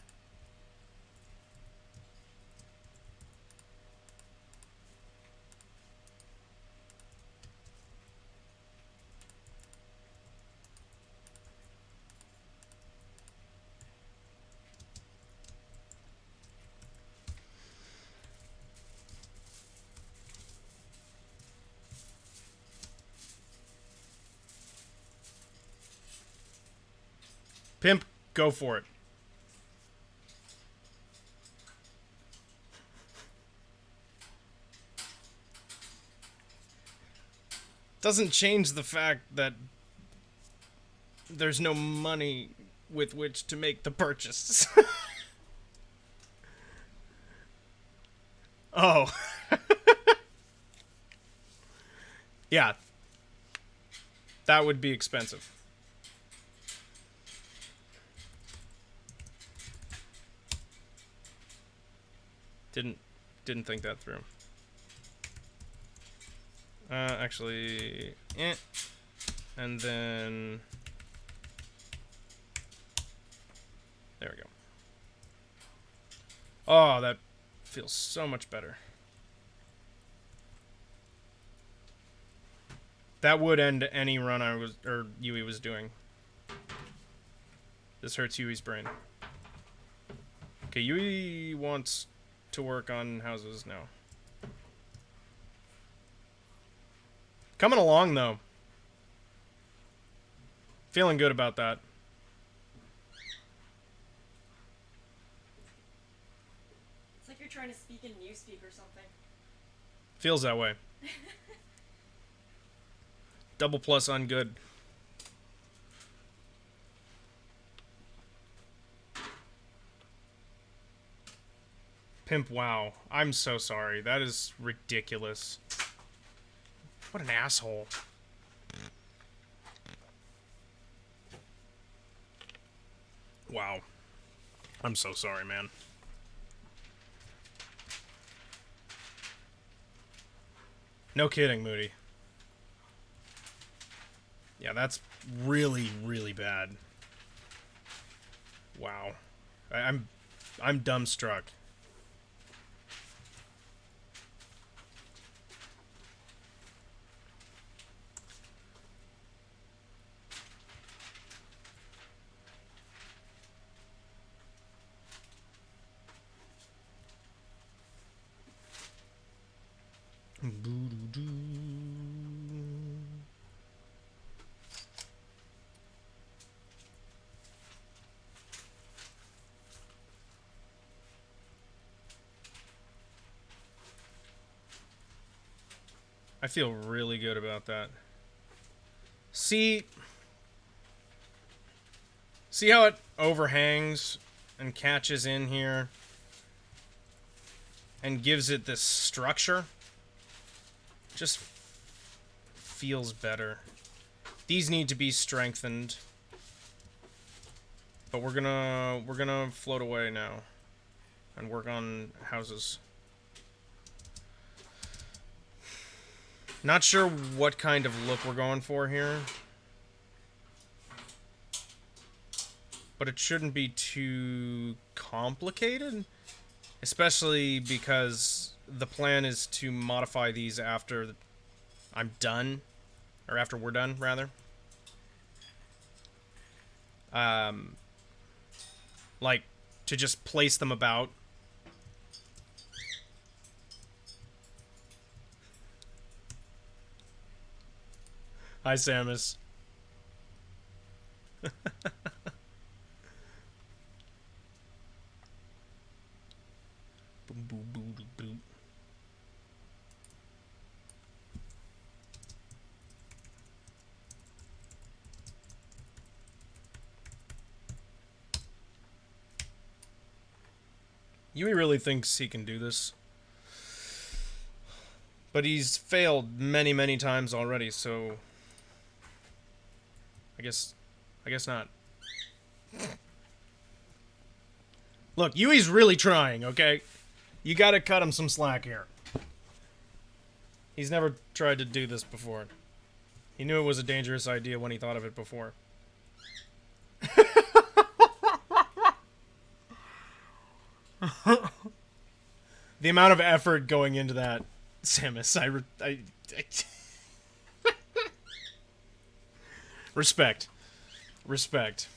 Pimp, go for it. Doesn't change the fact that there's no money with which to make the purchase. Oh. Yeah. That would be expensive. Didn't think that through. Actually, and then there we go. Oh, that feels so much better. That would end any run Yui was doing. This hurts Yui's brain. Okay, Yui wants to work on houses now. Coming along, though. Feeling good about that. It's like you're trying to speak in Newspeak or something. Feels that way. Double plus on good. Pimp, wow. I'm so sorry. That is ridiculous. What an asshole. Wow. I'm so sorry, man. No kidding, Moody. Yeah, that's really, really bad. Wow. I'm dumbstruck. I feel really good about that. See how it overhangs and catches in here and gives it this structure? Just feels better. These need to be strengthened. But we're gonna float away now and work on houses. Not sure what kind of look we're going for here. But it shouldn't be too complicated. Especially because the plan is to modify these after I'm done. Or after we're done, rather. Like, to just place them about. Hi, Samus. Boom, boom, boom, boom, boom. Yui really thinks he can do this. But he's failed many, many times already, so... I guess not. Look, Yui's really trying, okay? You gotta cut him some slack here. He's never tried to do this before. He knew it was a dangerous idea when he thought of it before. The amount of effort going into that, Samus, I respect. Respect.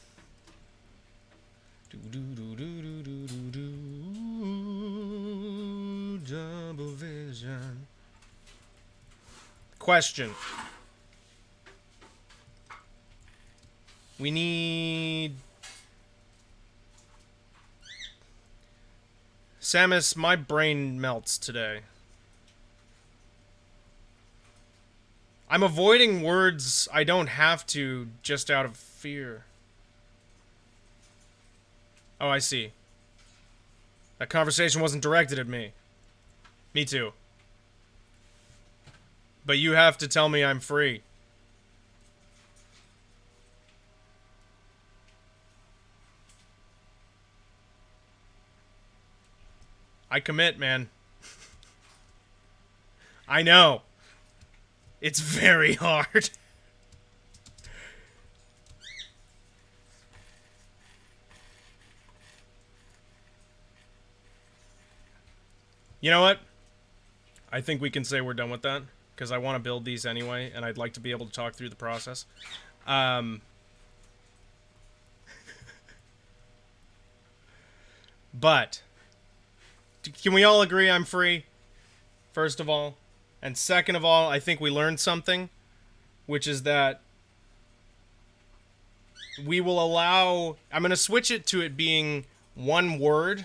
Double vision. Question. We need... Samus, my brain melts today. I'm avoiding words I don't have to just out of fear. Oh, I see. That conversation wasn't directed at me. Me too. But you have to tell me I'm free. I commit, man. I know. It's very hard. You know what? I think we can say we're done with that, because I want to build these anyway, and I'd like to be able to talk through the process. But can we all agree I'm free? First of all. And second of all, I think we learned something, which is that we will allow... I'm going to switch it to it being one word,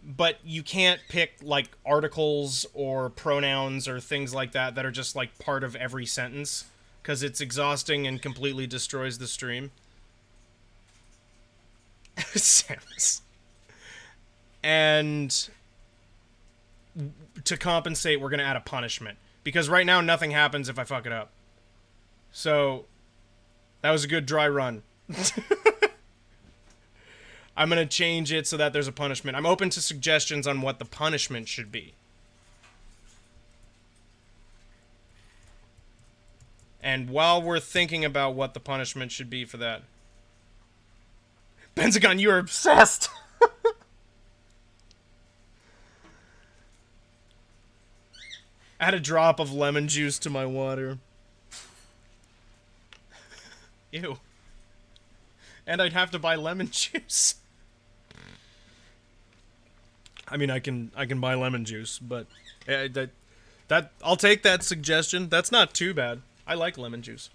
but you can't pick, like, articles or pronouns or things like that that are just, like, part of every sentence, because it's exhausting and completely destroys the stream. Samus. And to compensate, we're going to add a punishment. Because right now, nothing happens if I fuck it up. So, that was a good dry run. I'm going to change it so that there's a punishment. I'm open to suggestions on what the punishment should be. And while we're thinking about what the punishment should be for that... Benzagon, you are obsessed! Add a drop of lemon juice to my water. Ew. And I'd have to buy lemon juice. I mean, I can buy lemon juice, but that I'll take that suggestion. That's not too bad. I like lemon juice.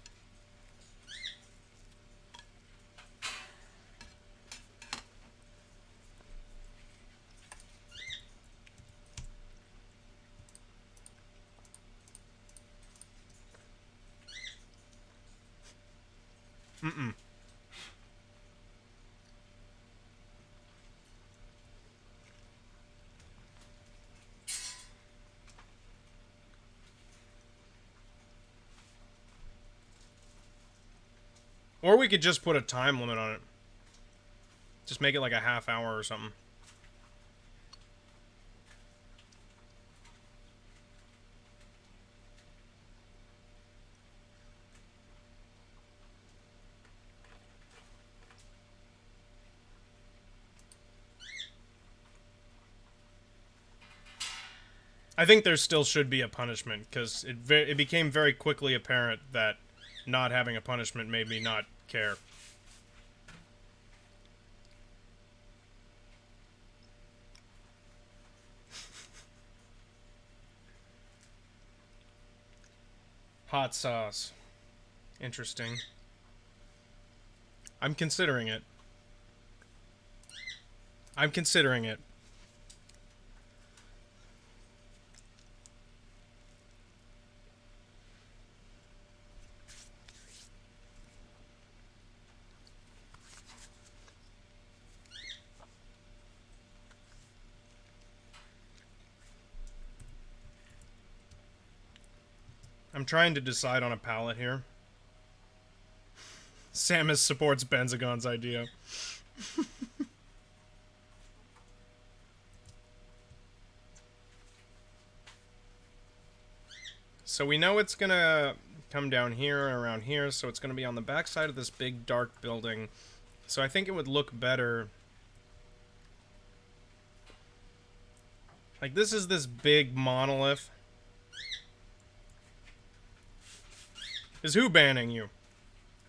Mm-mm. Or we could just put a time limit on it. Just make it like a half hour or something. I think there still should be a punishment, because it became very quickly apparent that not having a punishment made me not care. Hot sauce. Interesting. I'm considering it. I'm considering it. I'm trying to decide on a palette here. Samus supports Benzagon's idea. So we know it's gonna come down here and around here, so it's gonna be on the back side of this big dark building. So I think it would look better. Like, this is this big monolith. Is who banning you?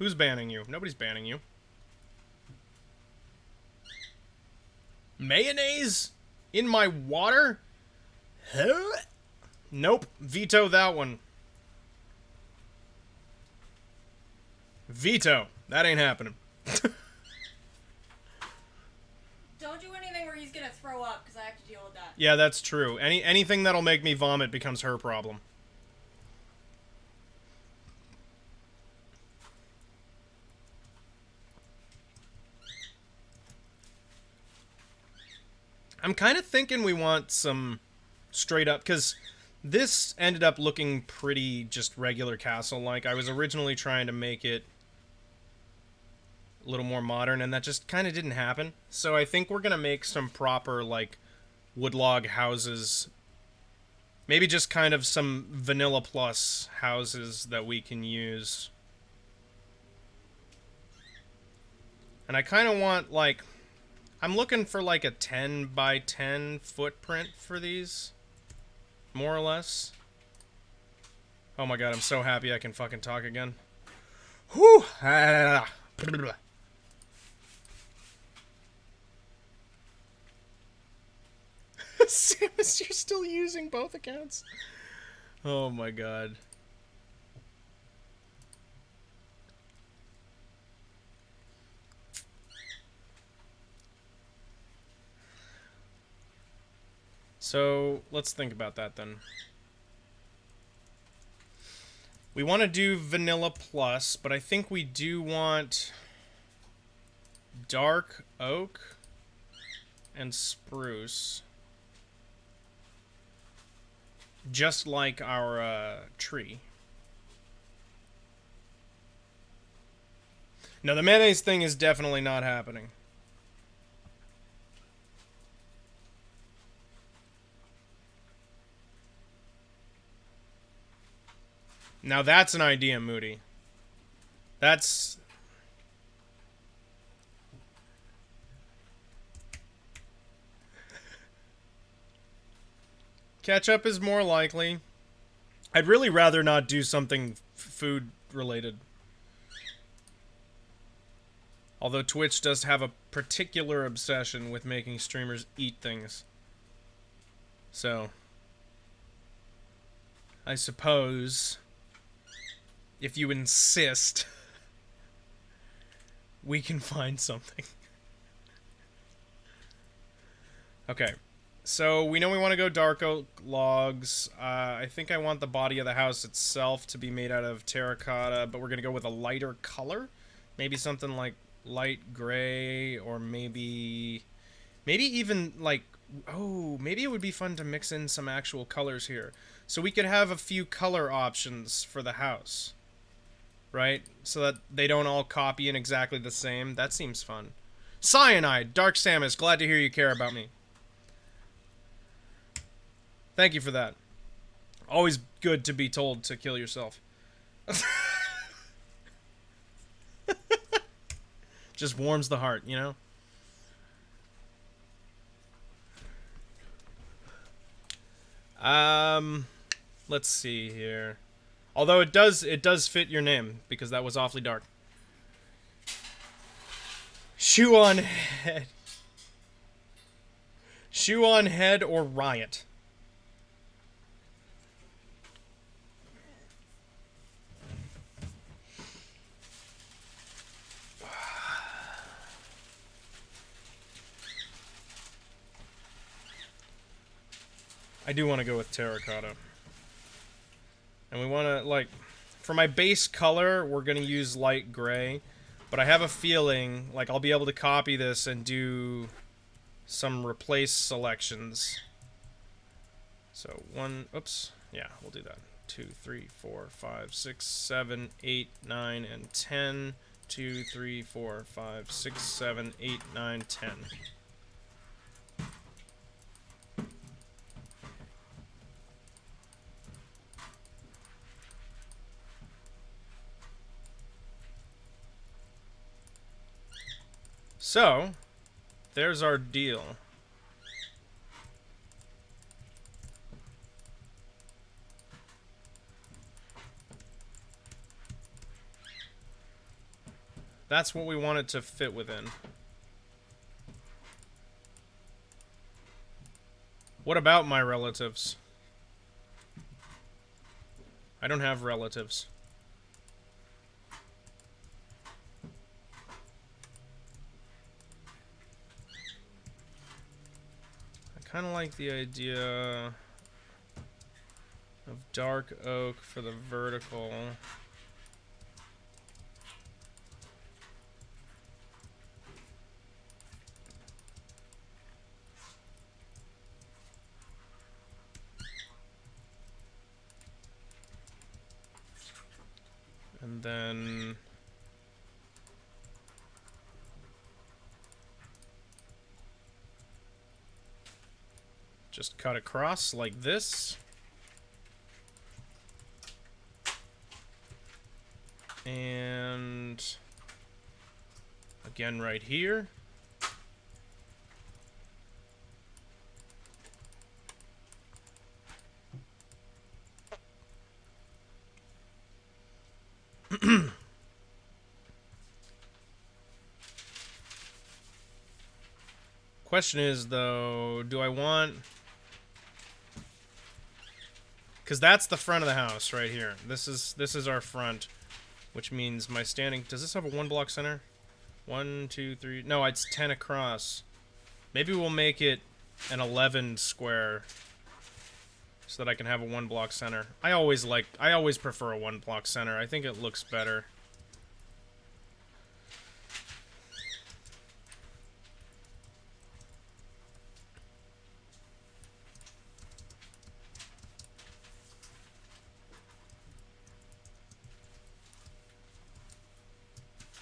Who's banning you? Nobody's banning you. Mayonnaise? In my water? Huh? Nope. Veto that one. Veto. That ain't happening. Don't do anything where he's gonna throw up, because I have to deal with that. Yeah, that's true. Anything that'll make me vomit becomes her problem. I'm kind of thinking we want some straight up, because this ended up looking pretty just regular castle-like. I was originally trying to make it a little more modern, and that just kind of didn't happen. So I think we're going to make some proper, like, woodlog houses. Maybe just kind of some vanilla plus houses that we can use. And I kind of want, like... I'm looking for like a 10 by 10 footprint for these. More or less. Oh my god, I'm so happy I can fucking talk again. Whew! Samus, you're still using both accounts? Oh my god. So, let's think about that then. We want to do Vanilla Plus, but I think we do want Dark Oak and Spruce. Just like our tree. No, the mayonnaise thing is definitely not happening. Now that's an idea, Moody. That's... Ketchup is more likely. I'd really rather not do something food related. Although Twitch does have a particular obsession with making streamers eat things. So... I suppose... if you insist, we can find something. Okay, so we know we want to go dark oak logs. I think I want the body of the house itself to be made out of terracotta, but we're going to go with a lighter color. Maybe something like light gray, or maybe even like, oh, maybe it would be fun to mix in some actual colors here. So we could have a few color options for the house. Right? So that they don't all copy in exactly the same. That seems fun. Cyanide, Dark Samus, glad to hear you care about me. Thank you for that. Always good to be told to kill yourself. Just warms the heart, you know? Let's see here. Although it does fit your name, because that was awfully dark. Shoe on head. Shoe on head or riot. I do want to go with terracotta. And we want to, like, for my base color, we're going to use light gray. But I have a feeling, like, I'll be able to copy this and do some replace selections. So, oops, yeah, we'll do that. 2, 3, 4, 5, 6, 7, 8, 9, and 10. 2, 3, 4, 5, 6, 7, 8, 9, 10. So, there's our deal. That's what we want it to fit within. What about my relatives? I don't have relatives. I kind of like the idea of dark oak for the vertical. And then just cut across like this. And again right here. Question is, though, do I want... Because that's the front of the house right here. This is our front, which means my standing... Does this have a 1-block center? 1, 2, 3... No, it's 10 across. Maybe we'll make it an 11 square so that I can have a 1-block center. I always prefer a 1-block center. I think it looks better.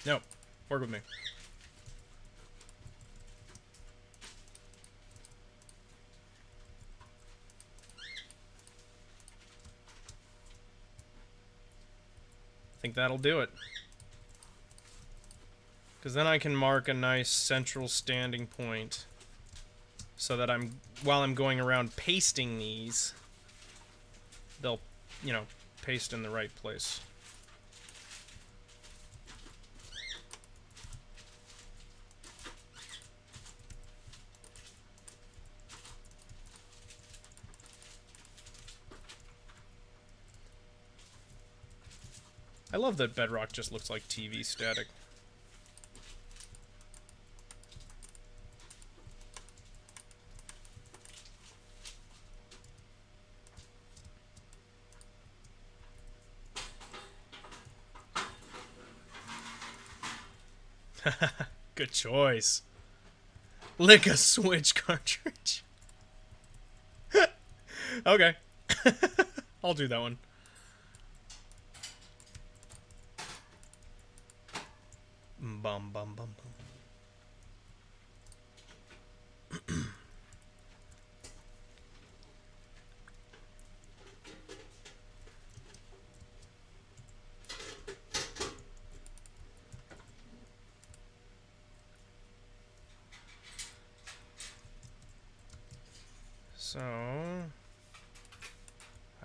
No, work with me. I think that'll do it. Because then I can mark a nice central standing point so that while I'm going around pasting these, they'll, you know, paste in the right place. I love that Bedrock just looks like TV static. Good choice. Lick a Switch cartridge. Okay. I'll do that one. Bum bum bum bum.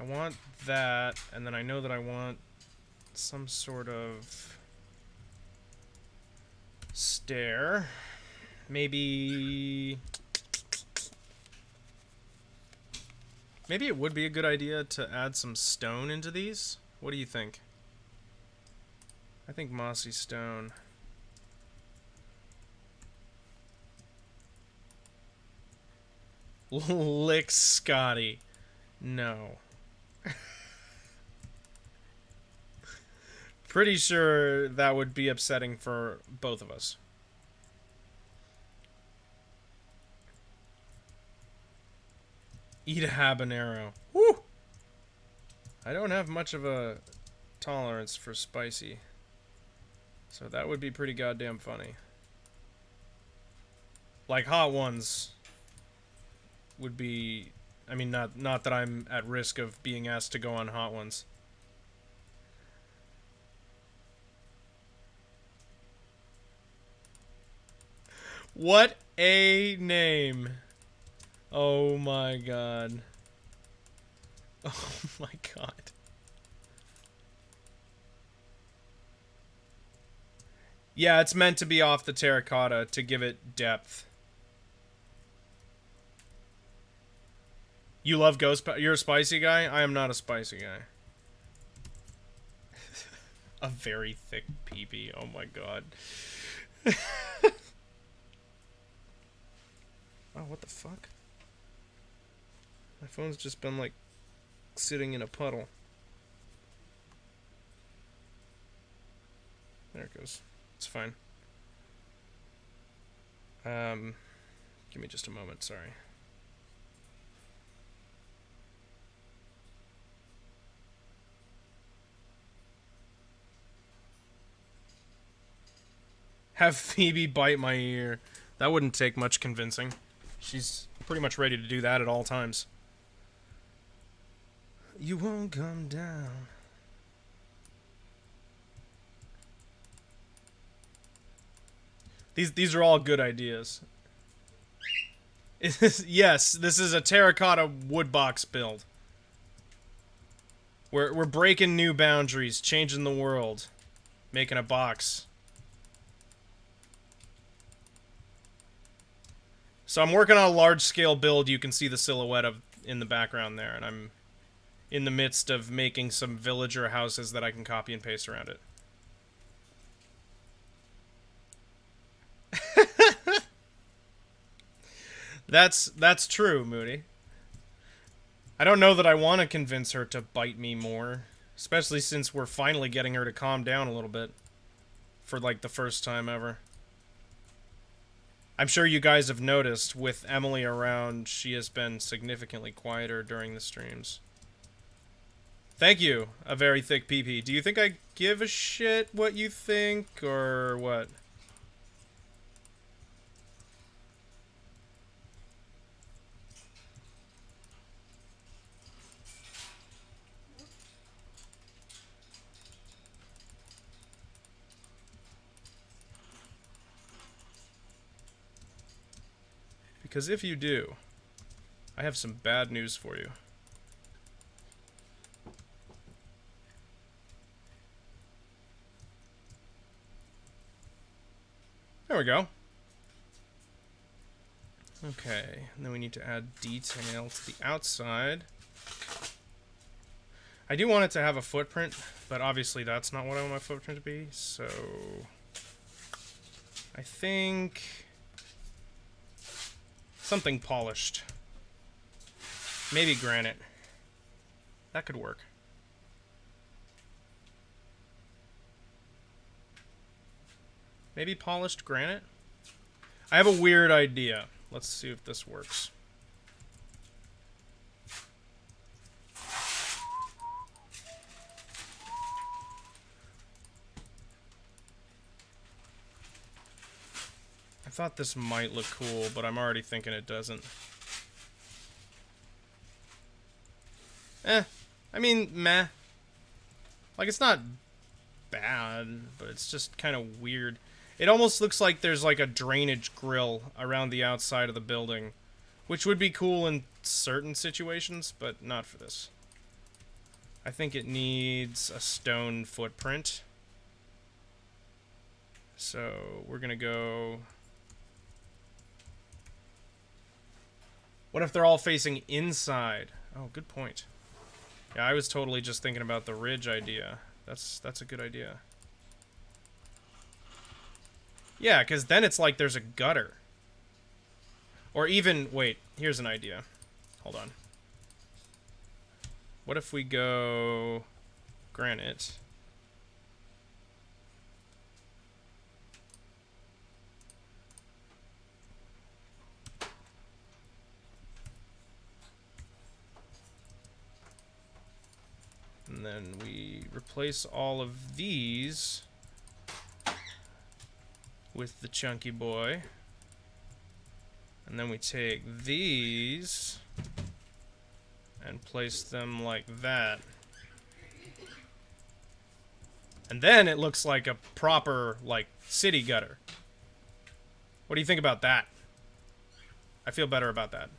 want that, and then I know that I want some sort of stair. Maybe it would be a good idea to add some stone into these. What do you think? I think mossy stone. Lick Scotty. No. Pretty sure that would be upsetting for both of us. Eat a habanero. Woo! I don't have much of a tolerance for spicy. So that would be pretty goddamn funny. Like, hot ones would be... I mean, not that I'm at risk of being asked to go on hot ones. What a name. Oh my god. Oh my god. Yeah, it's meant to be off the terracotta to give it depth. You love ghost... You're a spicy guy? I am not a spicy guy. A very thick peepee. Oh my god. Oh, what the fuck? My phone's just been, like, sitting in a puddle. There it goes. It's fine. Give me just a moment, sorry. Have Phoebe bite my ear. That wouldn't take much convincing. She's pretty much ready to do that at all times. You won't come down. These are all good ideas. Yes, this is a terracotta wood box build. We're breaking new boundaries, changing the world, making a box. So I'm working on a large-scale build. You can see the silhouette of in the background there, and I'm in the midst of making some villager houses that I can copy and paste around it. That's true, Moody. I don't know that I want to convince her to bite me more, especially since we're finally getting her to calm down a little bit for like the first time ever. I'm sure you guys have noticed, with Emily around, she has been significantly quieter during the streams. Thank you, a very thick PP. Do you think I give a shit what you think, or what? Because if you do, I have some bad news for you. There we go. Okay, and then we need to add detail to the outside. I do want it to have a footprint, but obviously that's not what I want my footprint to be, so... I think... something polished. Maybe granite. That could work. Maybe polished granite? I have a weird idea. Let's see if this works. I thought this might look cool, but I'm already thinking it doesn't. I mean, meh. Like, it's not bad, but it's just kind of weird. It almost looks like there's like a drainage grill around the outside of the building, which would be cool in certain situations, but not for this. I think it needs a stone footprint. So we're gonna go... What if they're all facing inside? Oh, good point. Yeah, I was totally just thinking about the ridge idea. That's a good idea. Yeah, because then it's like there's a gutter. Or even... Wait, here's an idea. Hold on. What if we go... granite... And then we replace all of these with the chunky boy. And then we take these and place them like that. And then it looks like a proper, like, city gutter. What do you think about that? I feel better about that.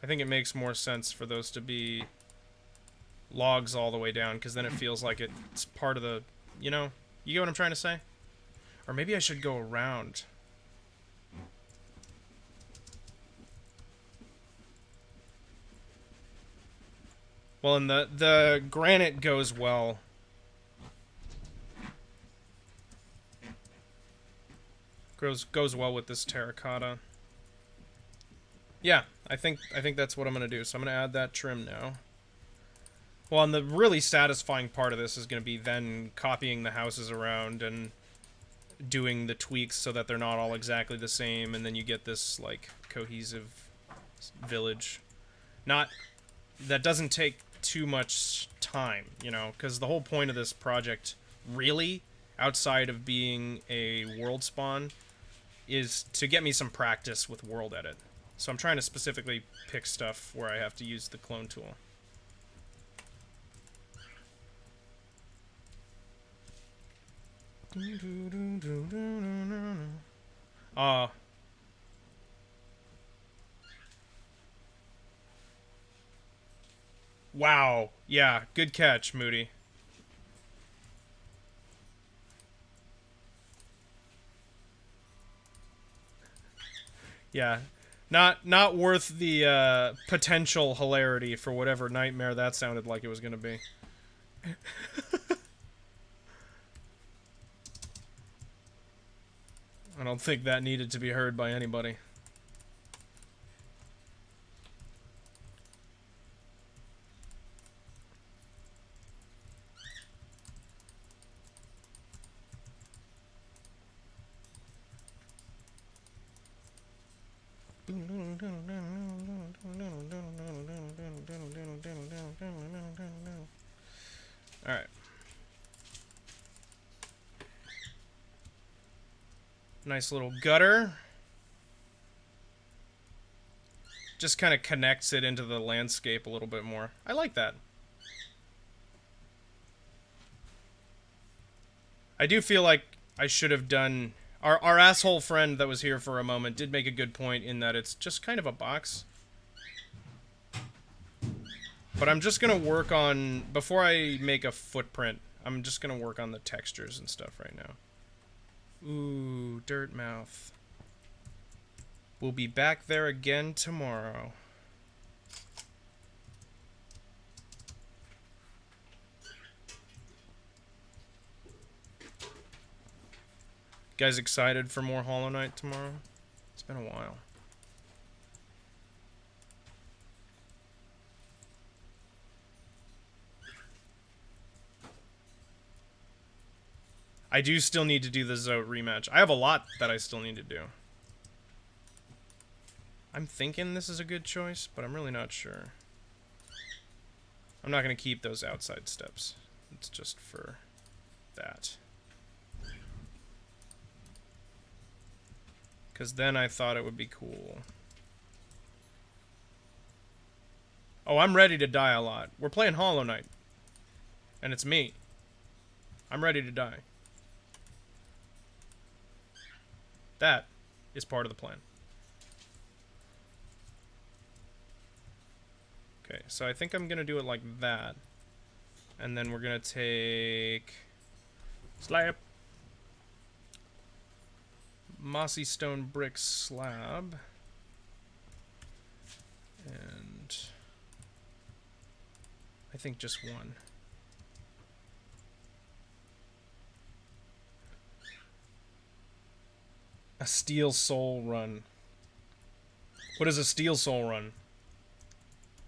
I think it makes more sense for those to be logs all the way down, because then it feels like it's part of the, you know? You get what I'm trying to say? Or maybe I should go around. Well, and the granite goes well. Goes well with this terracotta. Yeah, I think that's what I'm gonna do. So I'm gonna add that trim now. Well, and the really satisfying part of this is gonna be then copying the houses around and doing the tweaks so that they're not all exactly the same, and then you get this like cohesive village. That doesn't take too much time, you know, because the whole point of this project, really, outside of being a world spawn, is to get me some practice with world edit. So I'm trying to specifically pick stuff where I have to use the clone tool. Wow. Yeah, good catch, Moody. Yeah. Not worth the potential hilarity for whatever nightmare that sounded like it was gonna be. I don't think that needed to be heard by anybody. Alright. Nice little gutter. Just kind of connects it into the landscape a little bit more. I like that. I do feel like I should have done... Our asshole friend that was here for a moment did make a good point in that it's just kind of a box. But I'm just going to work on... Before I make a footprint, I'm just going to work on the textures and stuff right now. Ooh, dirt mouth. We'll be back there again tomorrow. Guys excited for more Hollow Knight tomorrow? It's been a while. I do still need to do the Zote rematch. I have a lot that I still need to do. I'm thinking this is a good choice, but I'm really not sure. I'm not going to keep those outside steps. It's just for that. Because then I thought it would be cool. Oh, I'm ready to die a lot. We're playing Hollow Knight. And it's me. I'm ready to die. That is part of the plan. Okay, so I think I'm going to do it like that. And then we're going to take... slab. Mossy stone brick slab. And... I think just one. A steel soul run. What is a steel soul run?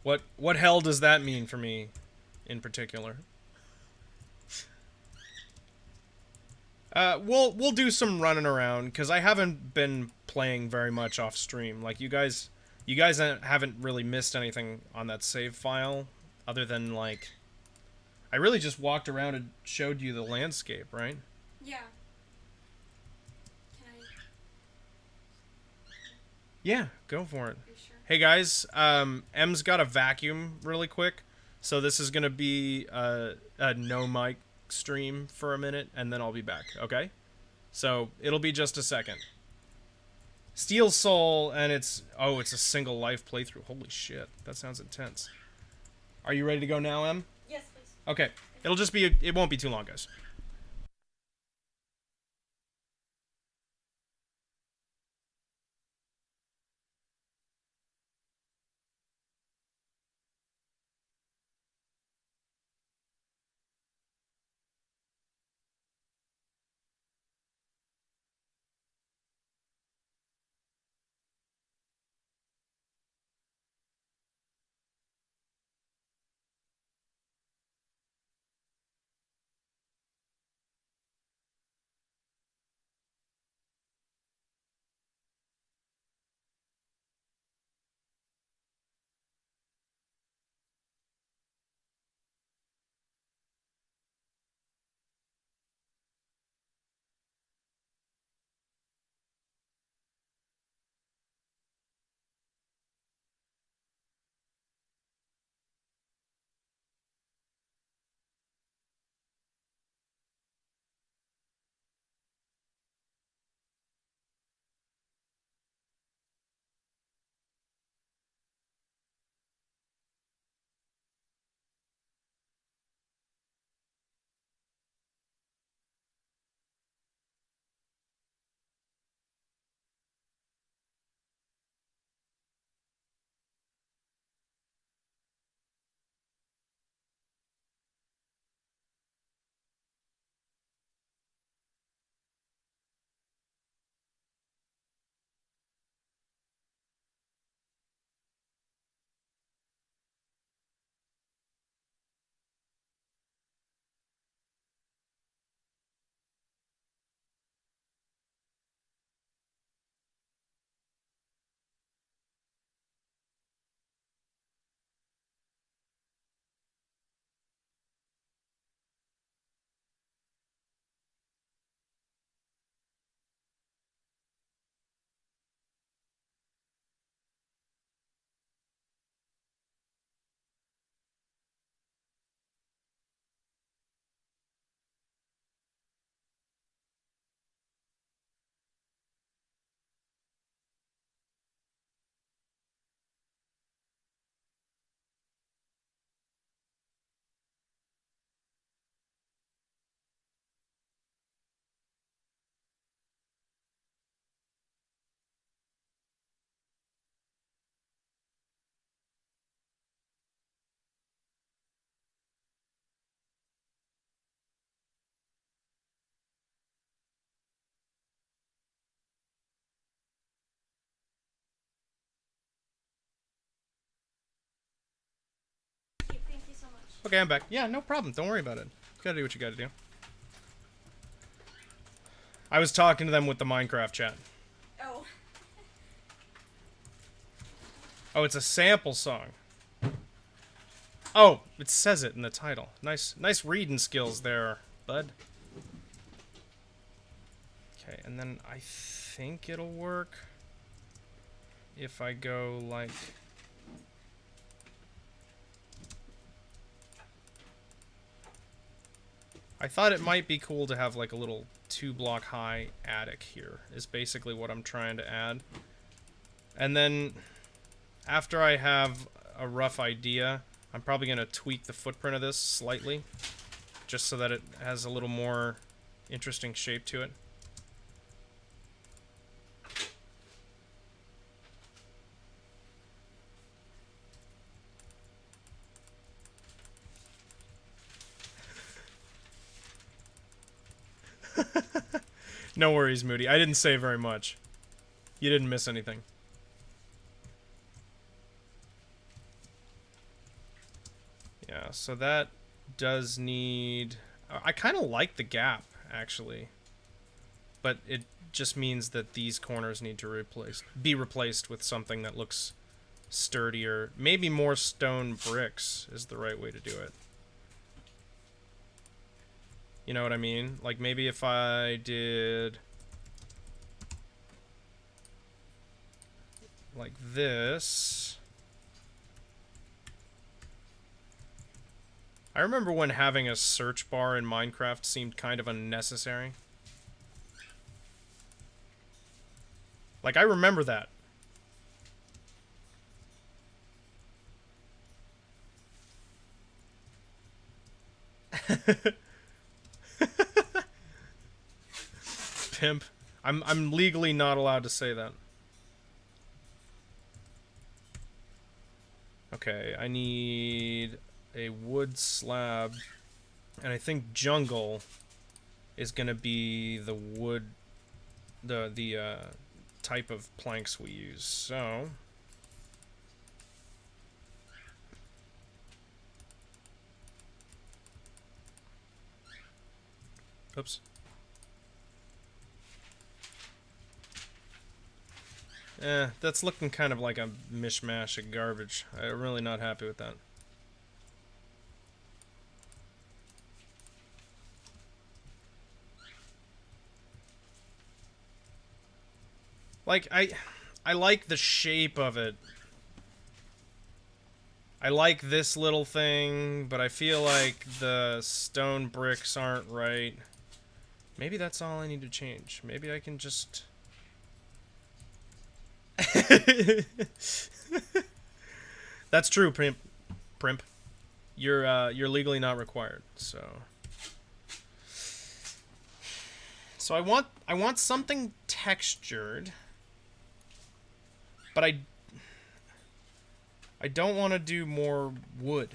What hell does that mean for me in particular? We'll do some running around because I haven't been playing very much off stream. Like you guys haven't really missed anything on that save file other than like I really just walked around and showed you the landscape, right? Yeah. Can I? Yeah, go for it. Are you sure? Hey guys, M's got a vacuum really quick, so this is gonna be a no mic stream for a minute, and then I'll be back, okay? So, it'll be just a second. Steel Soul, and it's a single life playthrough. Holy shit, that sounds intense. Are you ready to go now, M? Yes, please. Okay, it won't be too long, guys. Thank you so much. Okay, I'm back. Yeah, no problem. Don't worry about it. You gotta do what you gotta do. I was talking to them with the Minecraft chat. Oh. Oh, it's a sample song. Oh, it says it in the title. Nice reading skills there, bud. Okay, and then I think it'll work if I go like... I thought it might be cool to have like a little 2-block high attic here is basically what I'm trying to add. And then after I have a rough idea, I'm probably going to tweak the footprint of this slightly, just so that it has a little more interesting shape to it. No worries, Moody. I didn't say very much. You didn't miss anything. Yeah, so that does need... I kind of like the gap, actually. But it just means that these corners need to be replaced with something that looks sturdier. Maybe more stone bricks is the right way to do it. You know what I mean? Like, maybe if I did... like this... I remember when having a search bar in Minecraft seemed kind of unnecessary. Like, I remember that. Pimp. I'm legally not allowed to say that. Okay, I need a wood slab, and I think jungle is gonna be the wood, the type of planks we use. So oops. That's looking kind of like a mishmash of garbage. I'm really not happy with that. Like, I like the shape of it. I like this little thing, but I feel like the stone bricks aren't right. Maybe that's all I need to change. Maybe I can just... That's true, Primp. You're legally not required, so... So I want something textured, but I don't want to do more wood.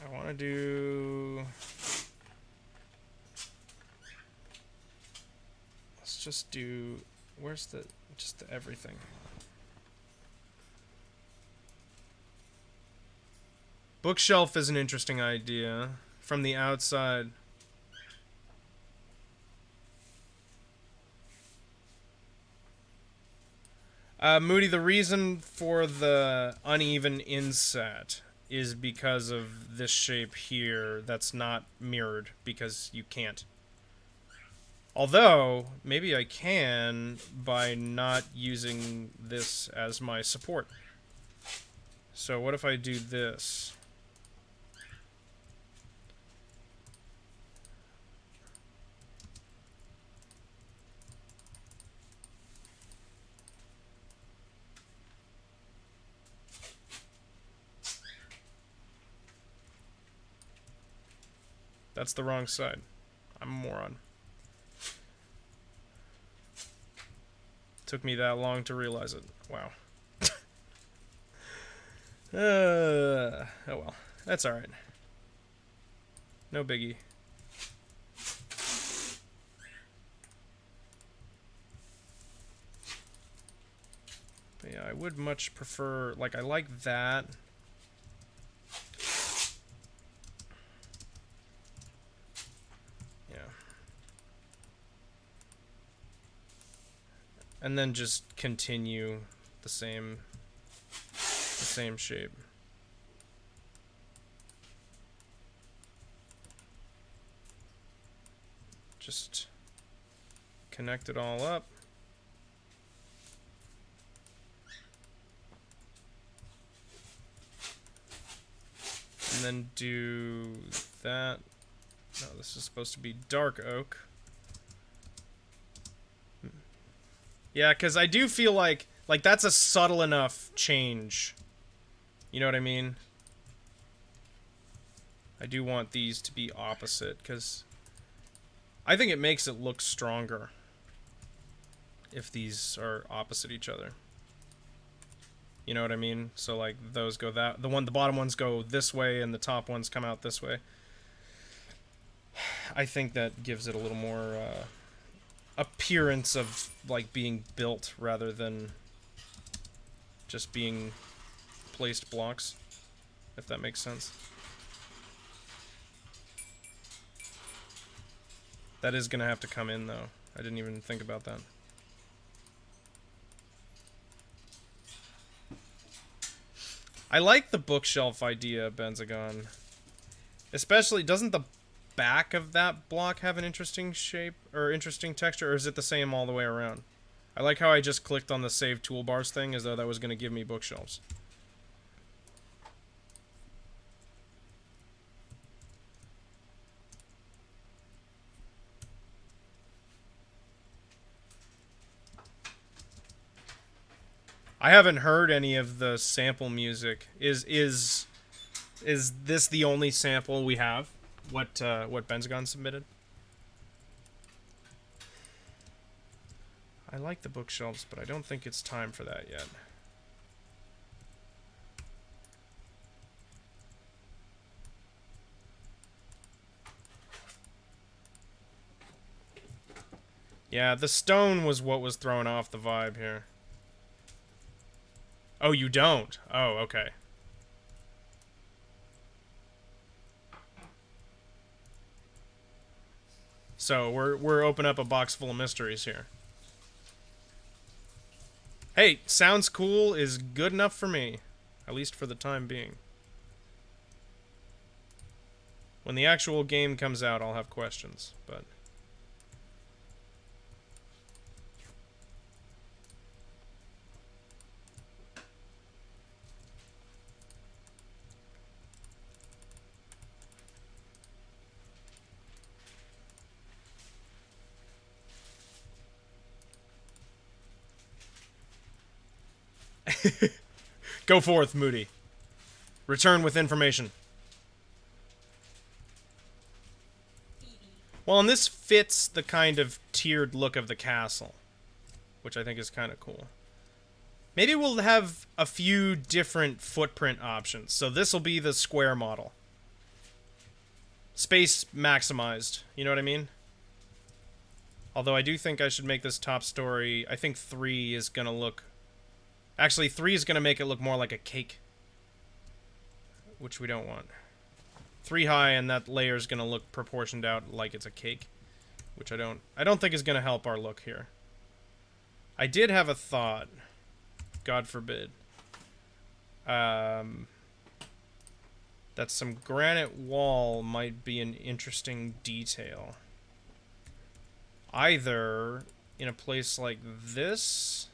I want to do... Let's just do... Where's the... just the everything. Bookshelf is an interesting idea. From the outside. Moody, the reason for the uneven inset is because of this shape here that's not mirrored, because you can't. Although, maybe I can by not using this as my support. So what if I do this? That's the wrong side. I'm a moron. Took me that long to realize it. Wow. Oh well. That's alright. No biggie. But yeah, I would much prefer... Like, I like that. And then just continue the same shape. Just connect it all up. And then do that, No, this is supposed to be dark oak. Yeah, because I do feel like that's a subtle enough change. You know what I mean? I do want these to be opposite, because I think it makes it look stronger if these are opposite each other. You know what I mean? So like those go that, the bottom ones go this way and the top ones come out this way. I think that gives it a little more appearance of like being built rather than just being placed blocks, if that makes sense. That is gonna have to come in though. I didn't even think about that. I like the bookshelf idea, Benzagon. Especially, doesn't the back of that block have an interesting shape or interesting texture, or is it the same all the way around? I like how I just clicked on the save toolbars thing as though that was going to give me bookshelves. I haven't heard any of the sample music. Is this the only sample we have? What Benzagon submitted? I like the bookshelves, but I don't think it's time for that yet. Yeah, the stone was what was throwing off the vibe here. Oh, you don't? Oh, okay. So we're opening up a box full of mysteries here. Hey, sounds cool is good enough for me, at least for the time being. When the actual game comes out, I'll have questions, but go forth, Moody. Return with information. Well, and this fits the kind of tiered look of the castle, which I think is kind of cool. Maybe we'll have a few different footprint options. So this will be the square model. Space maximized, you know what I mean? Although I do think I should make this top story, I think 3 is going to look... Actually, 3 is going to make it look more like a cake. Which we don't want. 3 high, and that layer is going to look proportioned out like it's a cake. Which I don't think is going to help our look here. I did have a thought. God forbid. That some granite wall might be an interesting detail. Either in a place like this...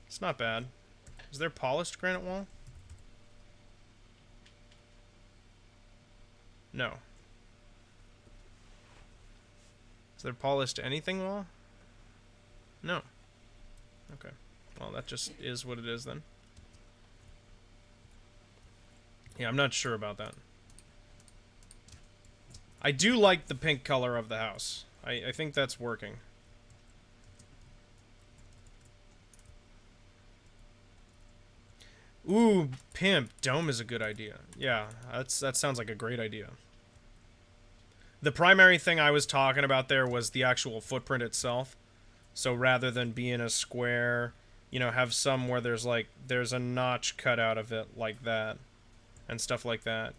It's not bad. Is there polished granite wall? No. Is there polished anything wall? No. Okay. Well, that just is what it is then. Yeah, I'm not sure about that. I do like the pink color of the house. I think that's working. Ooh, pimp. Dome is a good idea. Yeah, that sounds like a great idea. The primary thing I was talking about there was the actual footprint itself. So rather than being a square, you know, have some where there's a notch cut out of it like that. And stuff like that.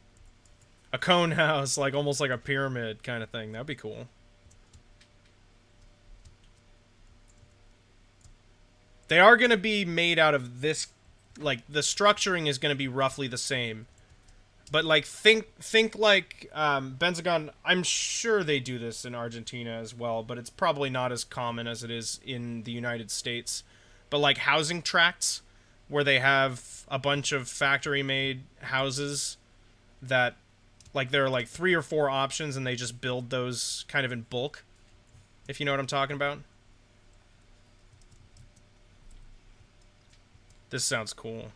A cone house, like almost like a pyramid kind of thing. That'd be cool. They are going to be made out of this... Like, the structuring is going to be roughly the same. But, like, think like, Benzagon, I'm sure they do this in Argentina as well, but it's probably not as common as it is in the United States. But, like, housing tracts, where they have a bunch of factory-made houses, that, like, there are like 3 or 4 options and they just build those kind of in bulk, if you know what I'm talking about. This sounds cool.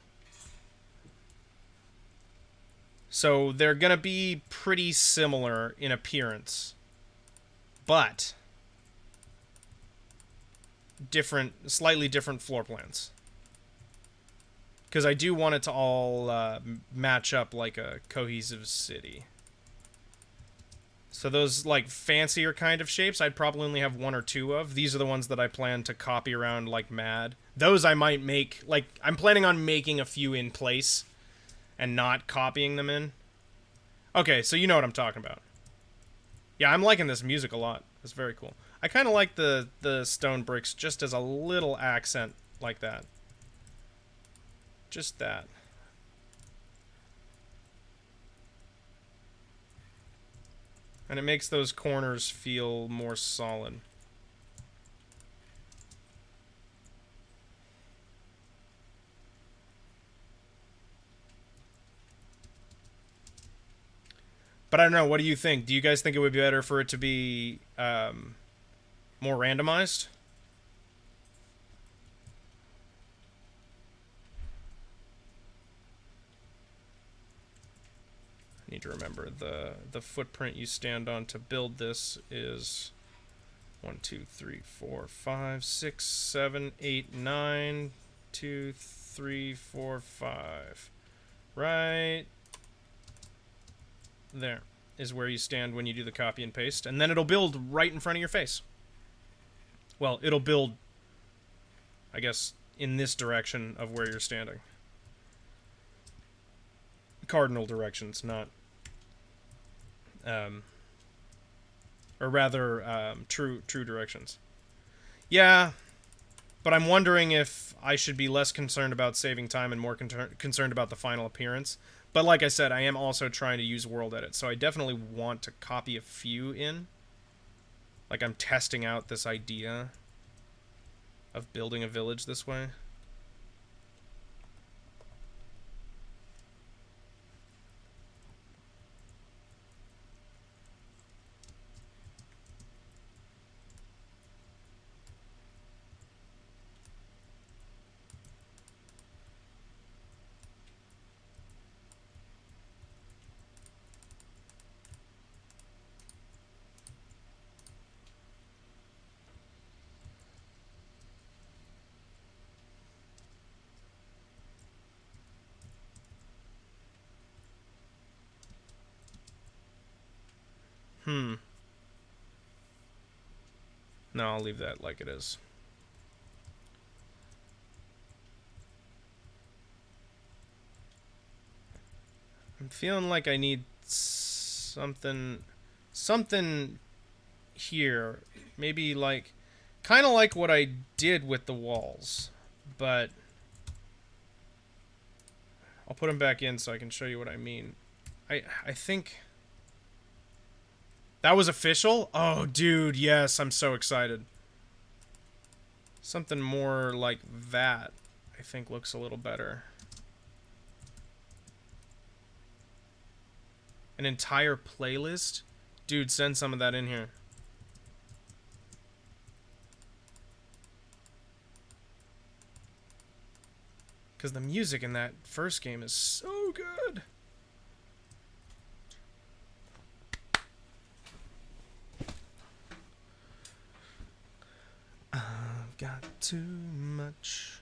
So they're gonna be pretty similar in appearance, but different, slightly different floor plans. Because I do want it to all match up like a cohesive city. So those, like, fancier kind of shapes, I'd probably only have 1 or 2 of. These are the ones that I plan to copy around like mad. Those I might make, like, I'm planning on making a few in place and not copying them in. Okay, so you know what I'm talking about. Yeah, I'm liking this music a lot. It's very cool. I kind of like the stone bricks just as a little accent like that. Just that. And it makes those corners feel more solid. But I don't know, what do you think? Do you guys think it would be better for it to be more randomized? I need to remember the footprint you stand on to build this is 1, 2, 3, 4, 5, 6, 7, 8, 9, 2, 3, 4, 5. Right there is where you stand when you do the copy and paste, and then it'll build right in front of your face. Well, it'll build, I guess, in this direction of where you're standing. Cardinal directions, not or rather true directions. Yeah, but I'm wondering if I should be less concerned about saving time and more concerned about the final appearance. But like I said, I am also trying to use World Edit, so I definitely want to copy a few in. Like, I'm testing out this idea of building a village this way. No, I'll leave that like it is. I'm feeling like I need something here. Maybe like, kind of like what I did with the walls, but I'll put them back in so I can show you what I mean. I think that was official? Oh, dude, yes, I'm so excited. Something more like that, I think, looks a little better. An entire playlist? Dude, send some of that in here. Because the music in that first game is so good. I've got too much.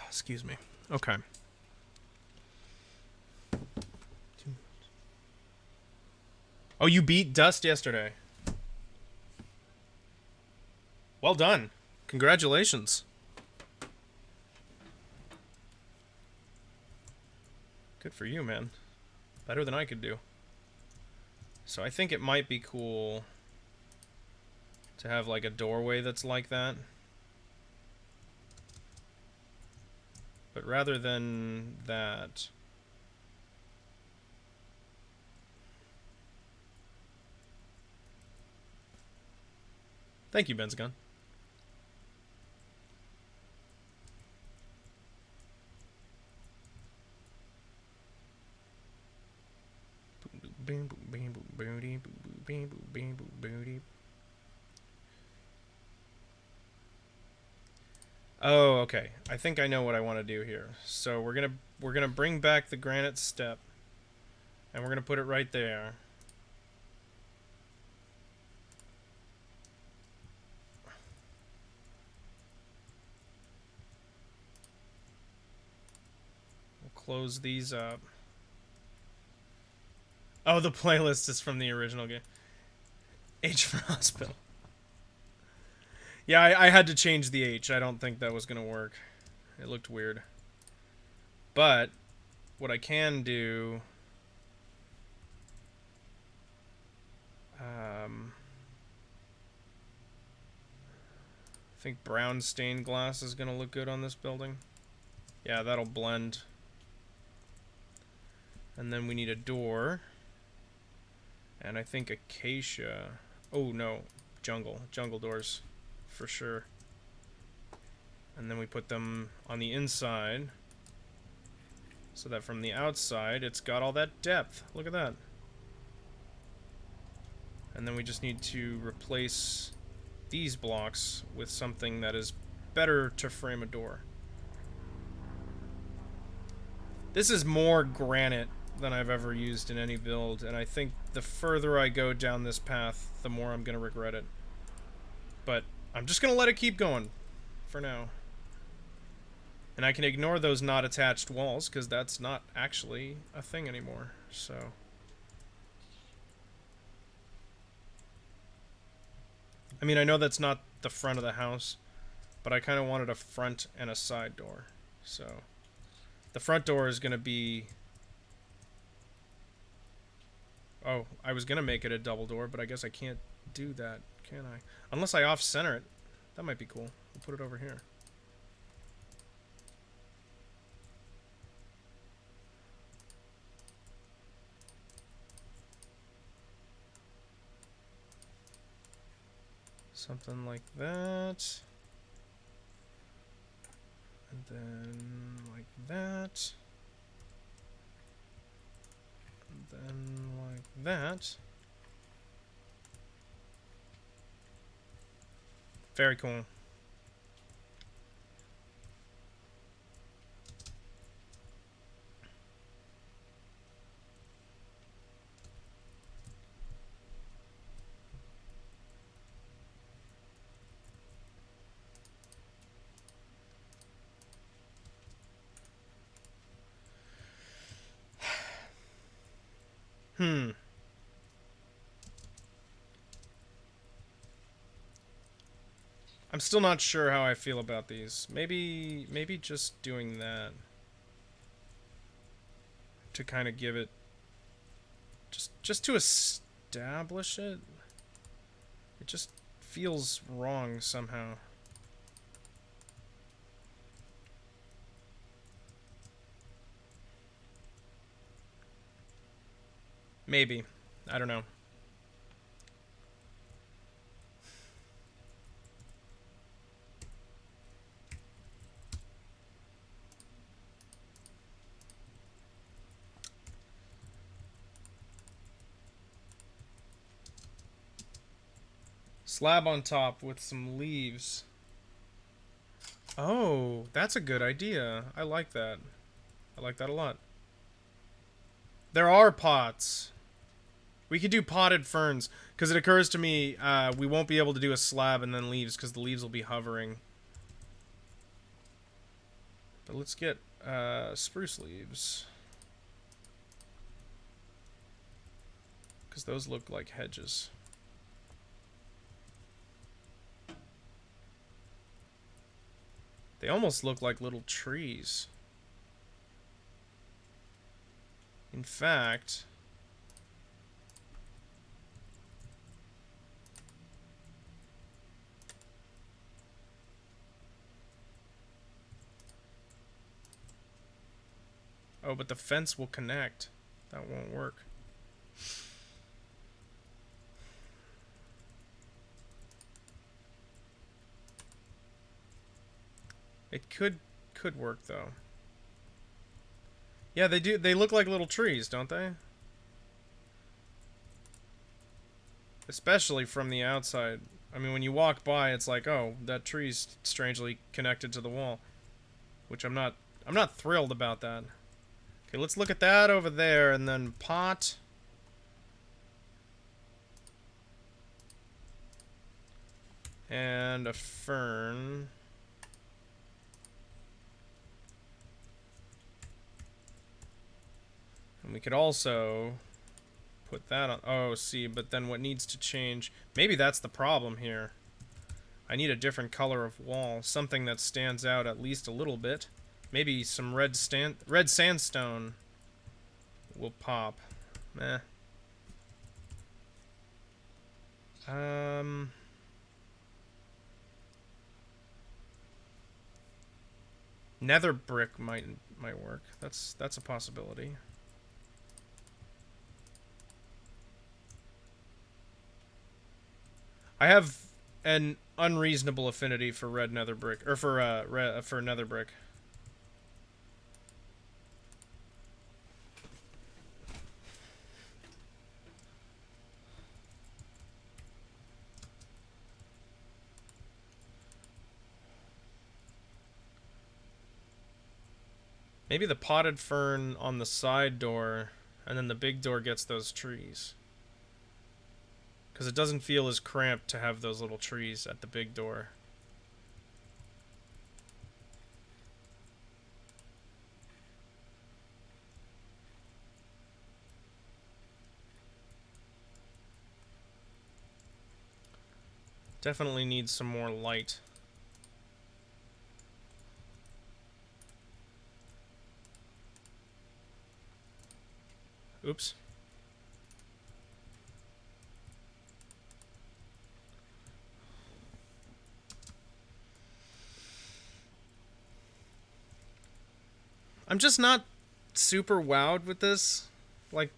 Excuse me. Okay. Oh, you beat Dust yesterday. Well done. Congratulations. Good for you, man. Better than I could do. So I think it might be cool to have like a doorway that's like that. But rather than that, Thank you, Benzagun. Oh, okay. I think I know what I want to do here. So we're gonna bring back the granite step, and we're gonna put it right there. We'll close these up. Oh, the playlist is from the original game. H for hospital. Yeah, I had to change the H. I don't think that was gonna work. It looked weird. But what I can do, I think brown stained glass is gonna look good on this building. Yeah, that'll blend. And then we need a door. And I think acacia. Oh no, jungle doors, for sure. And then we put them on the inside, so that from the outside it's got all that depth. Look at that. And then we just need to replace these blocks with something that is better to frame a door. This is more granite than I've ever used in any build, and I think the further I go down this path, the more I'm going to regret it. But I'm just going to let it keep going for now. And I can ignore those not attached walls, because that's not actually a thing anymore, so... I mean, I know that's not the front of the house, but I kind of wanted a front and a side door, so... The front door is going to be... Oh, I was going to make it a double door, but I guess I can't do that, can I? Unless I off-center it. That might be cool. We'll put it over here. Something like that. And then like that. And then like that. Very cool. I'm still not sure how I feel about these. Maybe just doing that to kind of give it just to establish it. It just feels wrong somehow. Maybe. I don't know. Slab on top with some leaves. Oh, that's a good idea. I like that. I like that a lot. There are pots. We could do potted ferns, because it occurs to me we won't be able to do a slab and then leaves, because the leaves will be hovering. But let's get spruce leaves, because those look like hedges. They almost look like little trees. In fact... Oh, but the fence will connect. That won't work. It could work though. Yeah, they do. They look like little trees, don't they? Especially from the outside. I mean, when you walk by, it's like, oh, that tree's strangely connected to the wall, which I'm not thrilled about that. Okay, let's look at that over there, and then pot. And a fern. And we could also put that on. Oh, see, but then what needs to change? Maybe that's the problem here. I need a different color of wall. Something that stands out at least a little bit. Maybe some red sandstone will pop. Meh. Nether brick might work. That's a possibility. I have an unreasonable affinity for red nether brick, or for nether brick. Maybe the potted fern on the side door, and then the big door gets those trees. Because it doesn't feel as cramped to have those little trees at the big door. Definitely needs some more light. Oops. I'm just not super wowed with this. Like,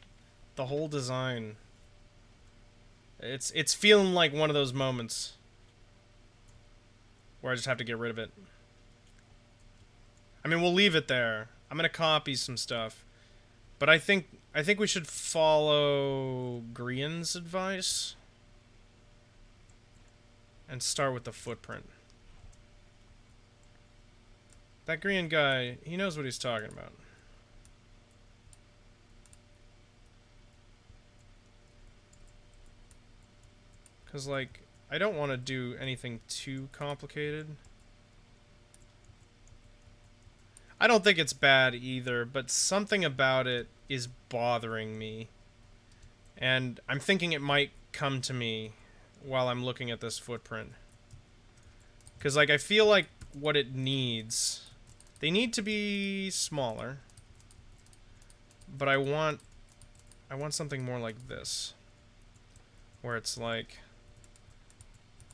the whole design. It's feeling like one of those moments where I just have to get rid of it. I mean, we'll leave it there. I'm gonna copy some stuff. But I think we should follow Grian's advice and start with the footprint. That Grian guy, he knows what he's talking about. Because, like, I don't want to do anything too complicated. I don't think it's bad either, but something about it is bothering me. And I'm thinking it might come to me while I'm looking at this footprint. Because, like, I feel like what it needs... They need to be smaller. But I want something more like this. Where it's like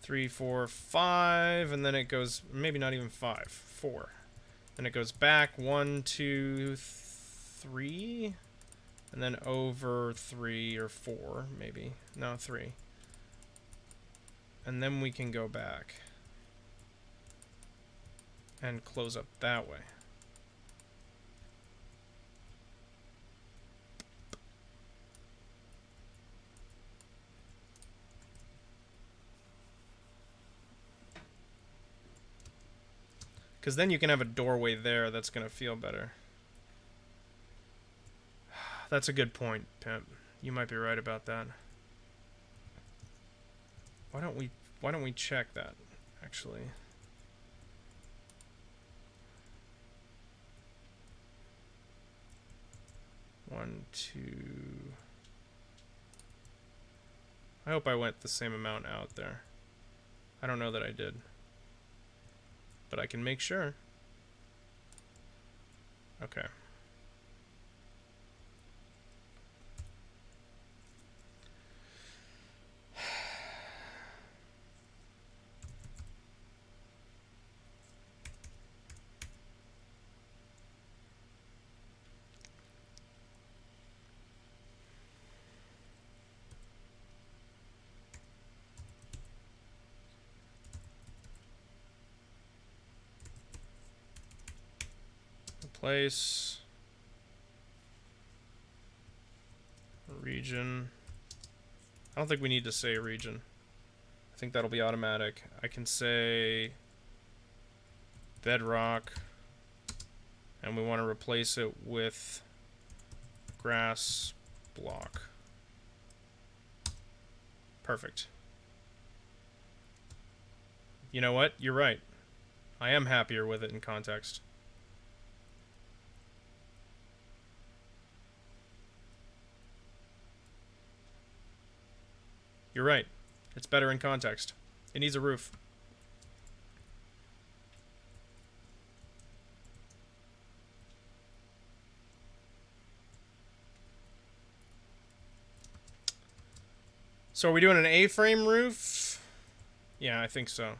3, 4, 5, and then it goes, maybe not even 5, 4. Then it goes back 1, 2, 3, and then over 3 or 4, maybe. No, 3. And then we can go back and close up that way. Because then you can have a doorway there that's going to feel better. That's a good point, Pimp. You might be right about that. Why don't we check that, actually? One, 2... I hope I went the same amount out there. I don't know that I did. But I can make sure. Okay. Place. Region. I don't think we need to say region. I think that'll be automatic. I can say bedrock. And we want to replace it with grass block. Perfect. You know what? You're right. I am happier with it in context. You're right. It's better in context. It needs a roof. So are we doing an A-frame roof? Yeah, I think so.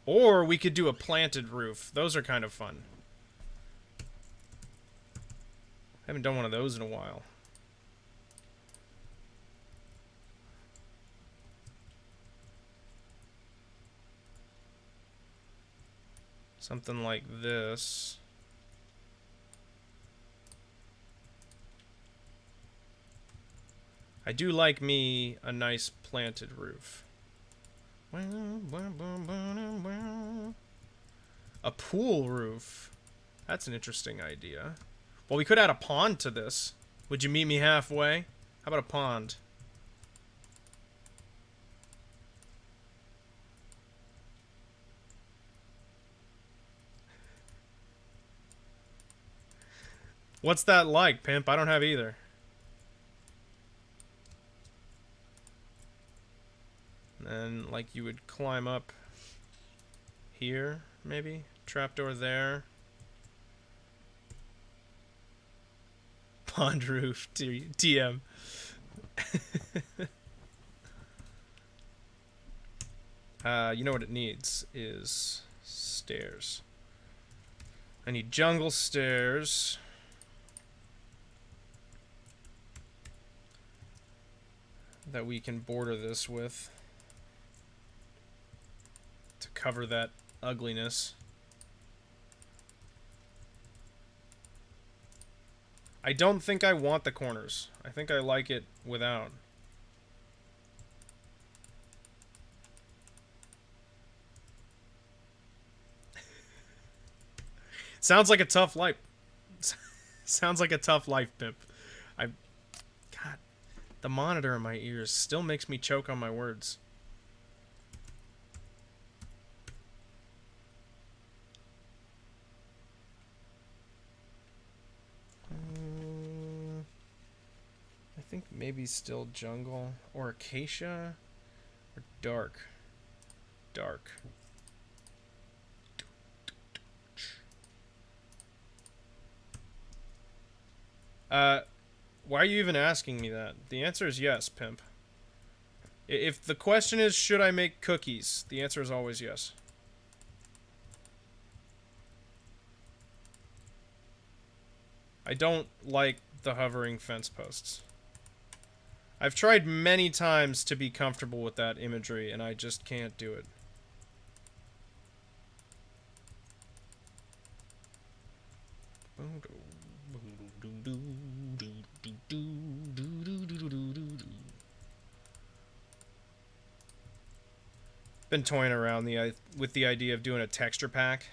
Or we could do a planted roof. Those are kind of fun. I haven't done one of those in a while. Something like this. I do like me a nice planted roof. A pool roof. That's an interesting idea. Well, we could add a pond to this. Would you meet me halfway? How about a pond? What's that like, pimp? I don't have either. And like you would climb up here, maybe? Trapdoor there. Pond roof, TM. You know what it needs is stairs. I need jungle stairs. That we can border this with. To cover that ugliness. I don't think I want the corners. I think I like it without. Sounds like a tough life. Sounds like a tough life, pimp. God, the monitor in my ears still makes me choke on my words. I think maybe still jungle or acacia or dark. Dark. Why are you even asking me that? The answer is yes, pimp. If the question is, should I make cookies? The answer is always yes. I don't like the hovering fence posts. I've tried many times to be comfortable with that imagery, and I just can't do it. Been toying around with the idea of doing a texture pack.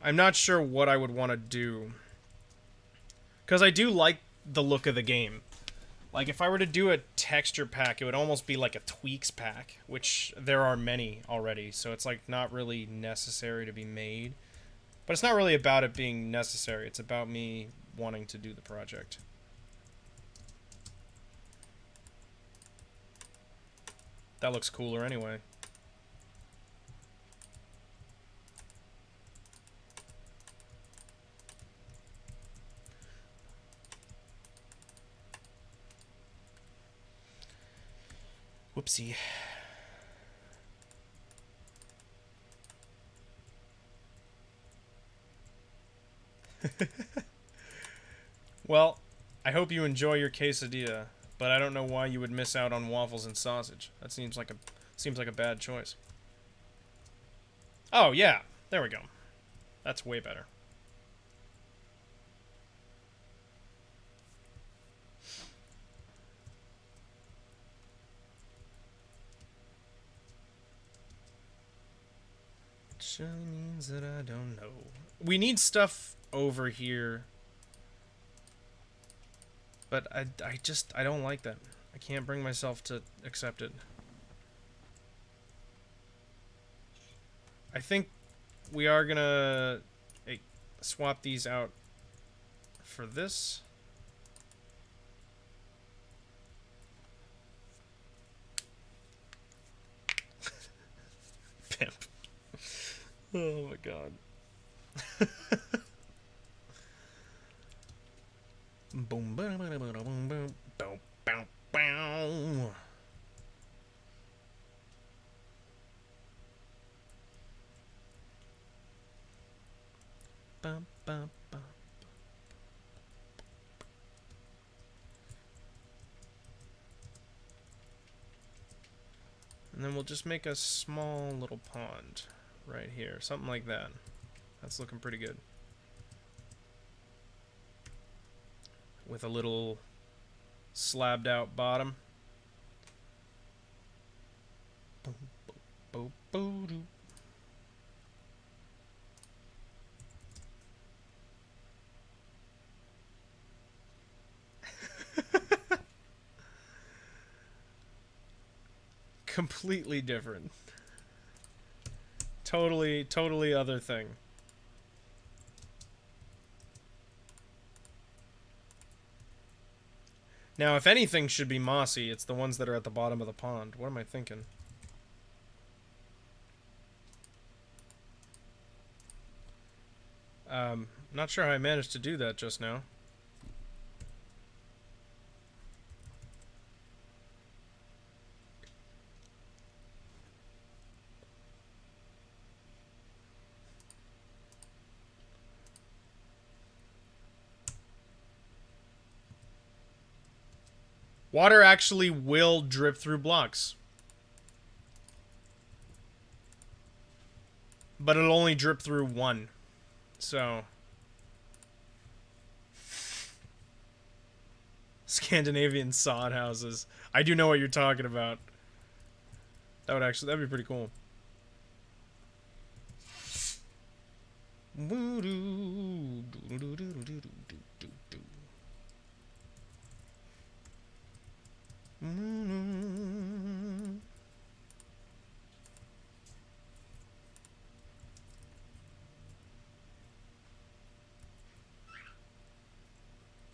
I'm not sure what I would want to do. Because I do like the look of the game. Like, if I were to do a texture pack, it would almost be like a tweaks pack, which there are many already, so it's, like, not really necessary to be made. But it's not really about it being necessary, it's about me wanting to do the project. That looks cooler anyway. Whoopsie. Well, I hope you enjoy your quesadilla, but I don't know why you would miss out on waffles and sausage. That seems like a bad choice. Oh, yeah. There we go. That's way better. Things that I don't know. We need stuff over here. But I don't like that. I can't bring myself to accept it. I think we are gonna swap these out for this. Pimp. Oh my god. Boom, boom, boom, boom, boom, boom, boom, boom. Bum, bum, bum. And then we'll just make a small little pond right here. Something like that. That's looking pretty good. With a little slabbed out bottom. Boom, boom, boom, boom. Completely different. Totally other thing. Now, if anything should be mossy, it's the ones that are at the bottom of the pond. What am I thinking? Not sure how I managed to do that just now. Water actually will drip through blocks. But it'll only drip through one. So... Scandinavian sod houses. I do know what you're talking about. That'd be pretty cool.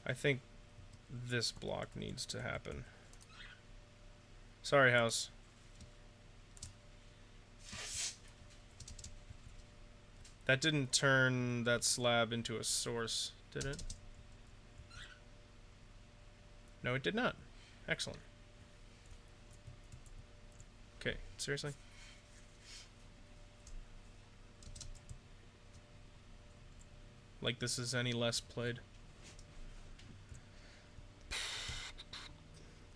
I think this block needs to happen. Sorry, house. That didn't turn that slab into a source, did it? No, it did not. Excellent. Okay, seriously? Like this is any less played.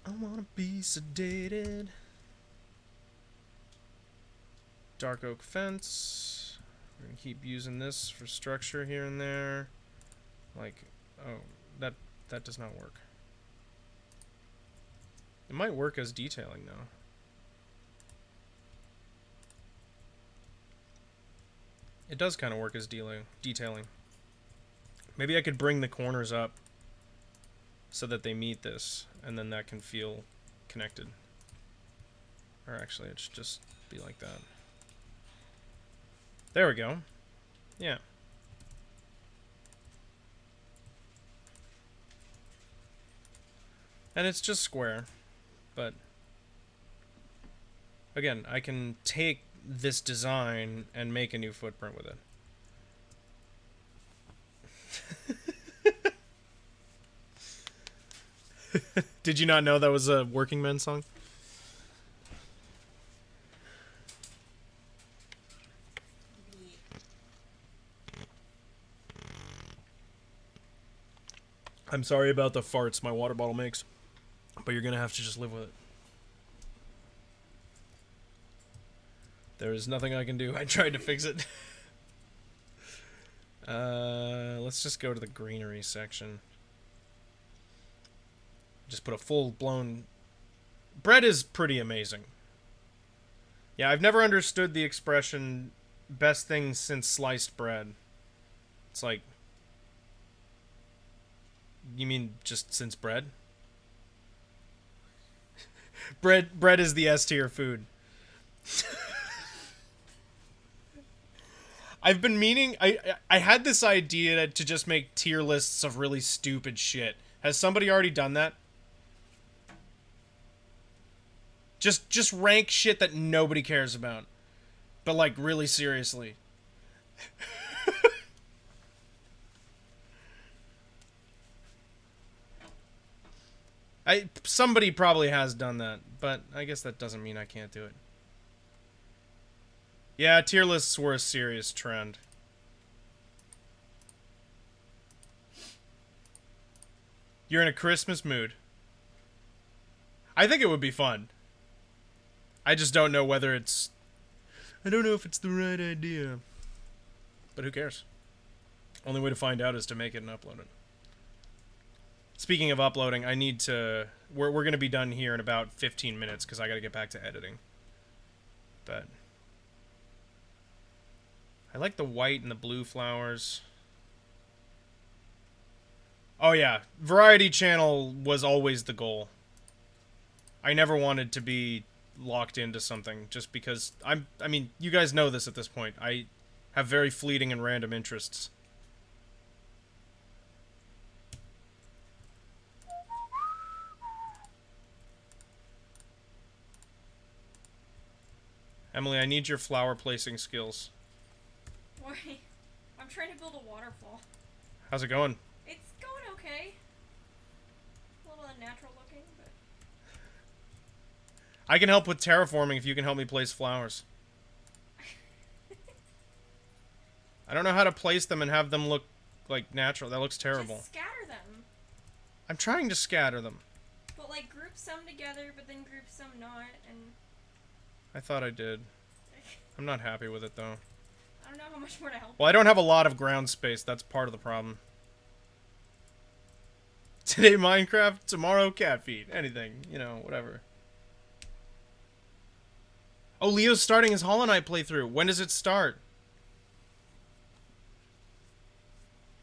I wanna be sedated. Dark oak fence. We're gonna keep using this for structure here and there. Like, oh, that does not work. It might work as detailing though. It does kind of work as detailing. Maybe I could bring the corners up so that they meet this, and then that can feel connected. Or actually, it should just be like that. There we go. Yeah. And it's just square, but again, I can take this design and make a new footprint with it. Did you not know that was a Working Men song? I'm sorry about the farts my water bottle makes, but you're gonna have to just live with it. There is nothing I can do. I tried to fix it. Let's just go to the greenery section. Just put a full-blown... Bread is pretty amazing. Yeah, I've never understood the expression, best thing since sliced bread. It's like, you mean just since bread? Bread is the S tier food. I've been meaning, I had this idea to just make tier lists of really stupid shit. Has somebody already done that? Just rank shit that nobody cares about. But like really seriously. Somebody probably has done that, but I guess that doesn't mean I can't do it. Yeah, tier lists were a serious trend. You're in a Christmas mood. I think it would be fun. I just don't know whether it's... I don't know if it's the right idea. But who cares? Only way to find out is to make it and upload it. Speaking of uploading, I need to... We're going to be done here in about 15 minutes because I got to get back to editing. But... I like the white and the blue flowers. Oh yeah, variety channel was always the goal. I never wanted to be locked into something just because I mean, you guys know this at this point. I have very fleeting and random interests. Emily, I need your flower placing skills. Wait, I'm trying to build a waterfall. How's it going? It's going okay. A little unnatural looking, but... I can help with terraforming if you can help me place flowers. I don't know how to place them and have them look like natural. That looks terrible. Just scatter them. I'm trying to scatter them. But like group some together, but then group some not, and... I thought I did. I'm not happy with it though. I don't know how much more to help. Well, I don't have a lot of ground space. That's part of the problem. Today Minecraft, tomorrow cat feed. Anything, you know, whatever. Oh, Leo's starting his Hollow Knight playthrough. When does it start?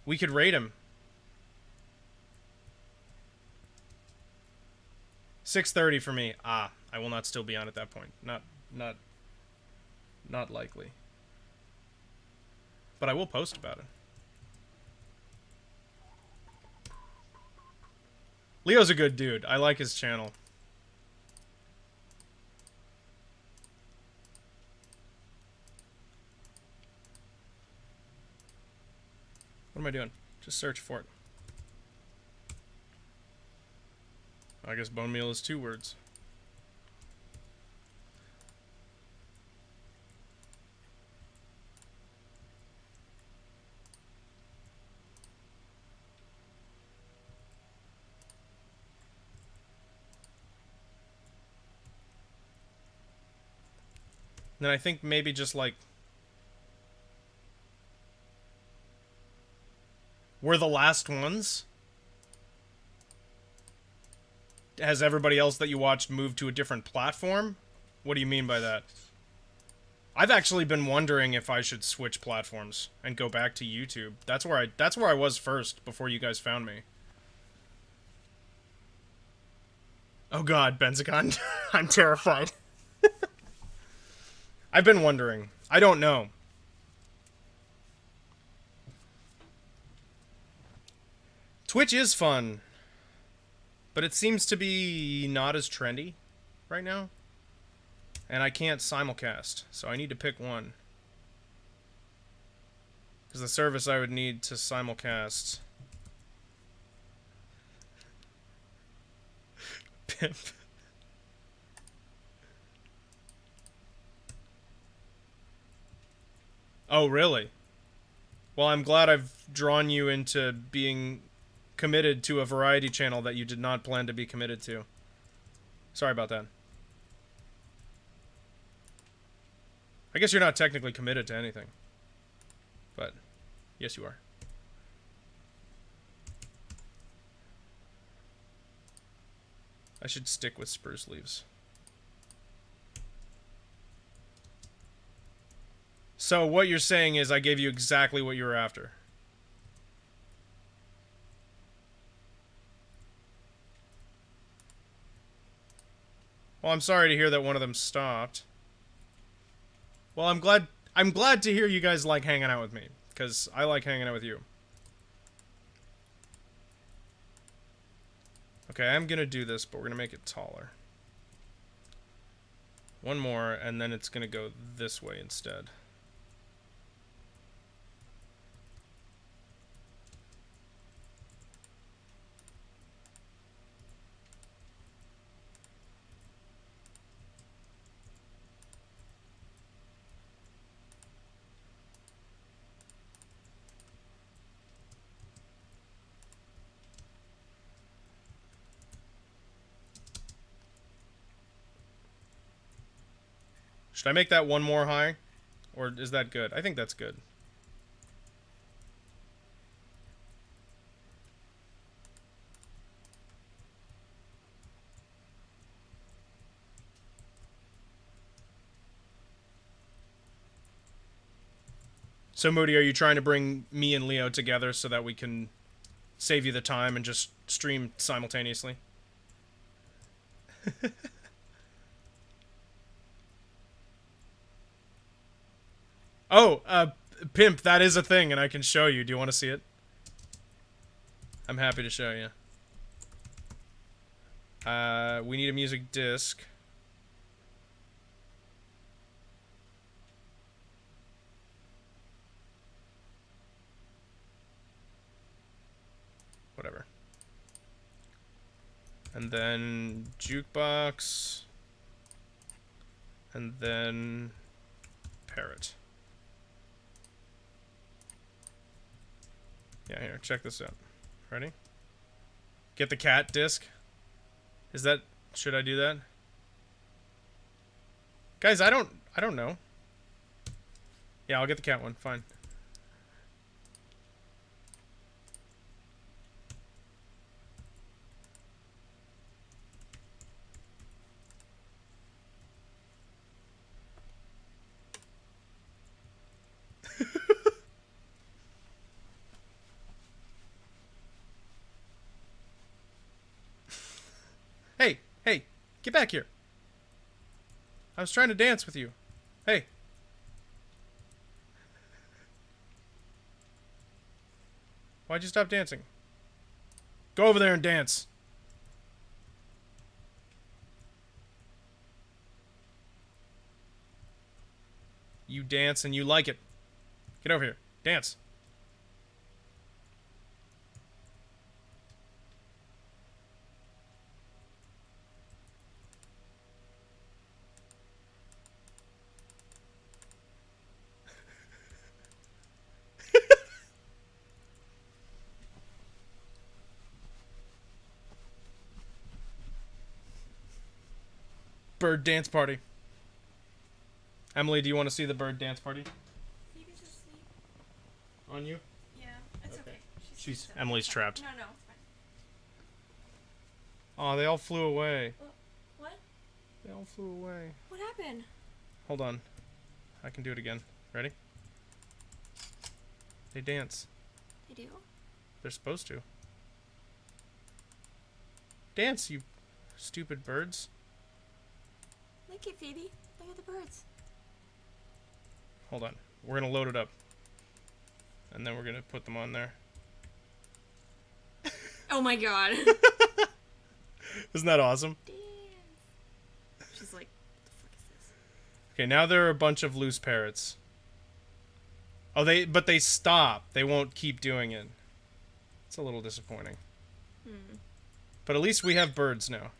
We could raid him. 6:30 for me. Ah, I will not still be on at that point. Not likely. But I will post about it. Leo's a good dude. I like his channel. What am I doing? Just search for it. I guess bone meal is 2 words. Then I think maybe just like... We're the last ones? Has everybody else that you watched moved to a different platform? What do you mean by that? I've actually been wondering if I should switch platforms and go back to YouTube. That's where I was first before you guys found me. Oh god, Benzicon. I'm terrified. I've been wondering. I don't know. Twitch is fun, but it seems to be not as trendy right now. And I can't simulcast, so I need to pick one. Because the service I would need to simulcast... Pimp. Oh, really? Well, I'm glad I've drawn you into being committed to a variety channel that you did not plan to be committed to. Sorry about that. I guess you're not technically committed to anything. But, yes you are. I should stick with spruce leaves. So what you're saying is I gave you exactly what you were after. Well, I'm sorry to hear that one of them stopped. Well, I'm glad to hear you guys like hanging out with me, because I like hanging out with you. Okay, I'm gonna do this, but we're gonna make it taller. One more, and then it's gonna go this way instead. Should I make that one more high? Or is that good? I think that's good. So, Moody, are you trying to bring me and Leo together so that we can save you the time and just stream simultaneously? Oh, Pimp, that is a thing, and I can show you. Do you want to see it? I'm happy to show you. We need a music disc. Whatever. And then jukebox. And then parrot. Yeah, here, check this out. Ready? Get the cat disc. Is that... Should I do that? Guys, I don't know. Yeah, I'll get the cat one. Fine. Hey, hey, get back here. I was trying to dance with you. Hey. Why'd you stop dancing? Go over there and dance. You dance and you like it. Get over here. Dance. Bird dance party. Emily, do you want to see the bird dance party? Phoebe's asleep. On you? Yeah, it's okay. She's Emily's trapped. No, it's fine. Oh, they all flew away. What? They all flew away. What happened? Hold on. I can do it again. Ready? They dance. They do? They're supposed to. Dance, you stupid birds. Look at Phoebe. Look at the birds. Hold on. We're going to load it up. And then we're going to put them on there. Oh my god. Isn't that awesome? Damn. She's like, what the fuck is this? Okay, now there are a bunch of loose parrots. Oh, but they stop. They won't keep doing it. It's a little disappointing. But at least we have birds now.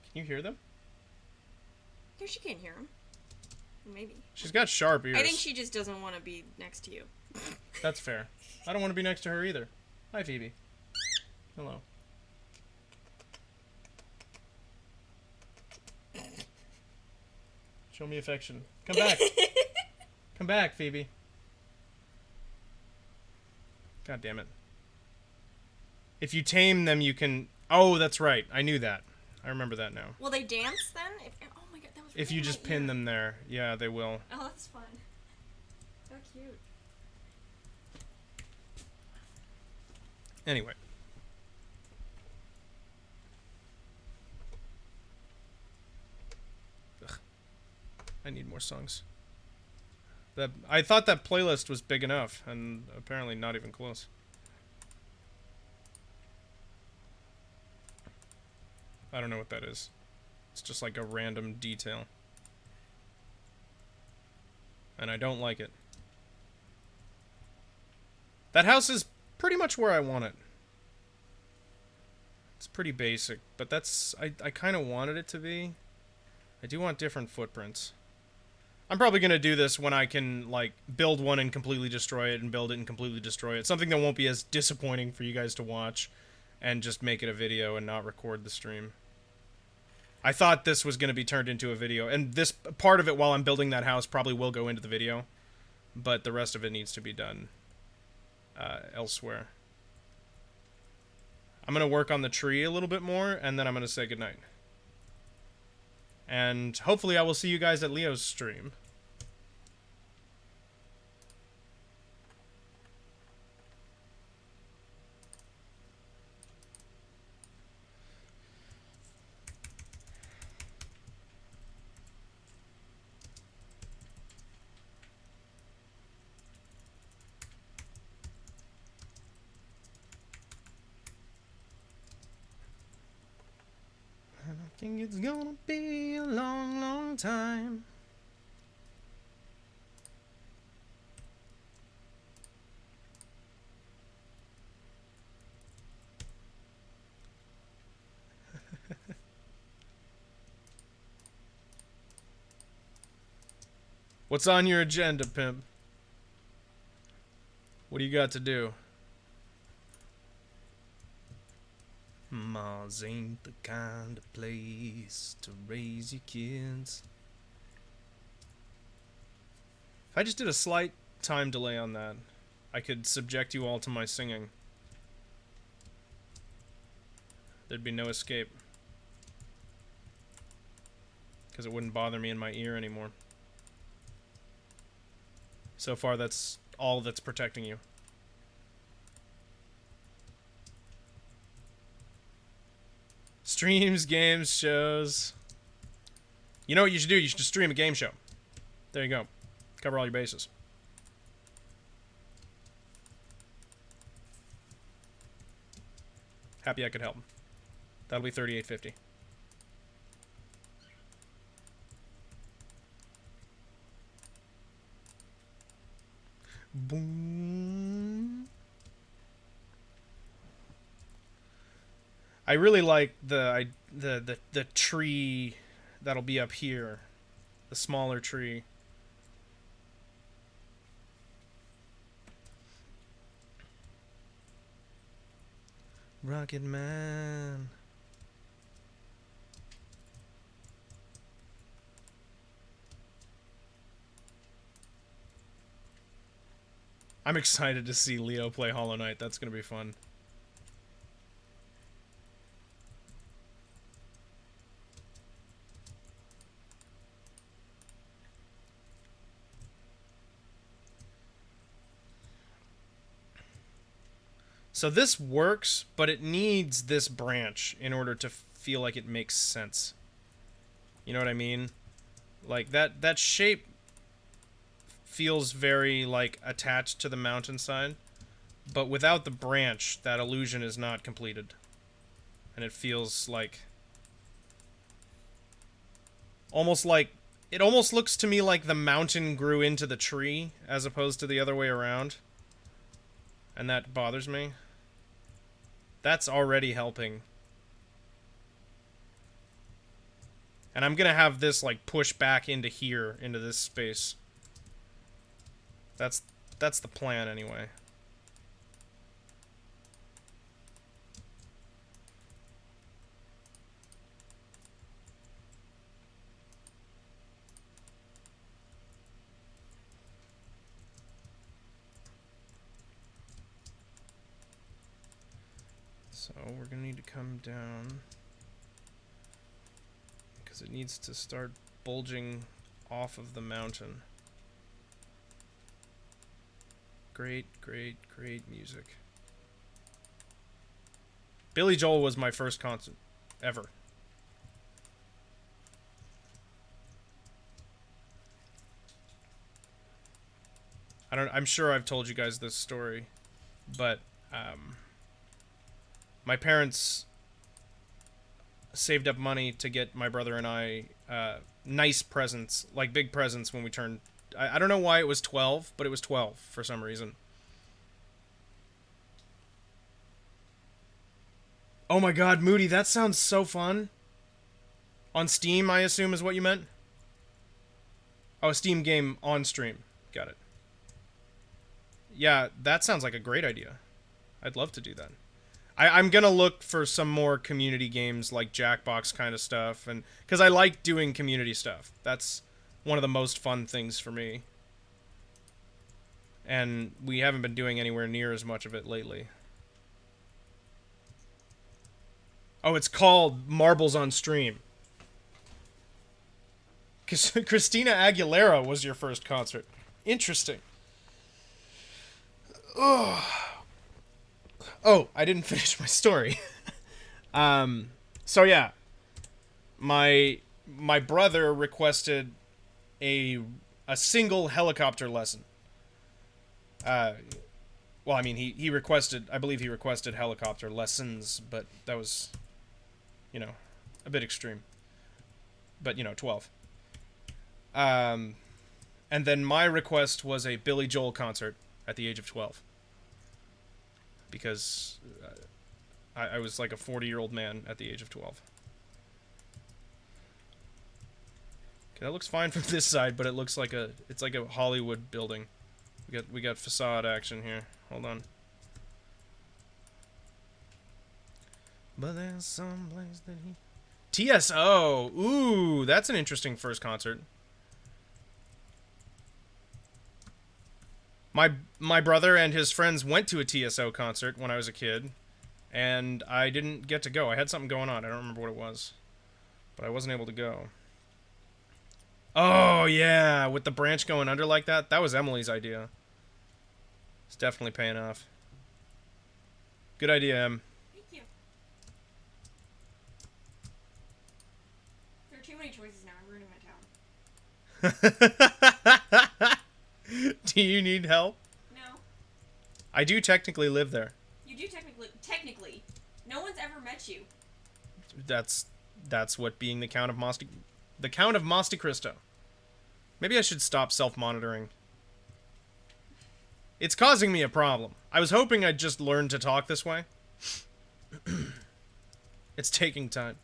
Can you hear them? Here, she can't hear him. Maybe. She's got sharp ears. I think she just doesn't want to be next to you. That's fair. I don't want to be next to her either. Hi, Phoebe. Hello. Show me affection. Come back. Come back, Phoebe. God damn it. If you tame them, you can... Oh, that's right. I knew that. I remember that now. Will they dance then? Oh my god, that was If really you just my pin ear. them there. Yeah, they will. Oh, that's fun. cute. Anyway. Ugh. I need more songs. I thought that playlist was big enough, and apparently not even close. I don't know what that is. It's just like a random detail. And I don't like it. That house is pretty much where I want it. It's pretty basic, but that's... I kind of wanted it to be. I do want different footprints. I'm probably going to do this when I can, like, build one and completely destroy it, and build it and completely destroy it. Something that won't be as disappointing for you guys to watch, and just make it a video and not record the stream. I thought this was going to be turned into a video, and this part of it while I'm building that house probably will go into the video, but the rest of it needs to be done elsewhere. I'm going to work on the tree a little bit more, and then I'm going to say goodnight. And hopefully I will see you guys at Leo's stream. I think it's gonna be a long, long time. What's on your agenda, pimp? What do you got to do? Mars ain't the kind of place to raise your kids. If I just did a slight time delay on that, I could subject you all to my singing. There'd be no escape. Because it wouldn't bother me in my ear anymore. So far, that's all that's protecting you. Streams, games, shows. You know what you should do? You should just stream a game show. There you go. Cover all your bases. Happy I could help. That'll be $38.50. Boom. I really like the tree that'll be up here, the smaller tree. Rocket Man. I'm excited to see Leo play Hollow Knight. That's gonna be fun. So this works, but it needs this branch in order to feel like it makes sense. You know what I mean? Like, that shape feels very, like, attached to the mountainside. But without the branch, that illusion is not completed. And it feels like... It almost looks to me like the mountain grew into the tree, as opposed to the other way around. And that bothers me. That's already helping. And I'm gonna have this, like, push back into here, into this space. That's the plan, anyway. So we're gonna need to come down because it needs to start bulging off of the mountain. great music. Billy Joel was my first concert ever. I'm sure I've told you guys this story, but my parents saved up money to get my brother and I nice presents, like big presents when we turned... I don't know why it was 12, but it was 12 for some reason. Oh my god, Moody, that sounds so fun. On Steam, I assume is what you meant? Oh, a Steam game on stream. Got it. Yeah, that sounds like a great idea. I'd love to do that. I'm gonna look for some more community games like Jackbox kind of stuff, and because I like doing community stuff. That's one of the most fun things for me. And we haven't been doing anywhere near as much of it lately. Oh, it's called Marbles on Stream. Christina Aguilera was your first concert. Interesting. Oh, I didn't finish my story. So yeah, my brother requested a single helicopter lesson. Well, I mean, he requested, I believe he requested helicopter lessons, but that was, you know, a bit extreme. But, you know, 12. And then my request was a Billy Joel concert at the age of 12. Because I was like a 40-year-old man at the age of 12. Okay, that looks fine from this side, but it looks like it's like a Hollywood building. We got facade action here. Hold on. But there's some place that he... TSO! Ooh, that's an interesting first concert. My brother and his friends went to a TSO concert when I was a kid, and I didn't get to go. I had something going on. I don't remember what it was, but I wasn't able to go. Oh, yeah, with the branch going under like that. That was Emily's idea. It's definitely paying off. Good idea, Em. Thank you. There are too many choices now. I'm ruining my town. Do you need help? No. I do technically live there. You do technically. No one's ever met you. That's what being the Count of Monte Cristo. Maybe I should stop self-monitoring. It's causing me a problem. I was hoping I'd just learn to talk this way. It's taking time.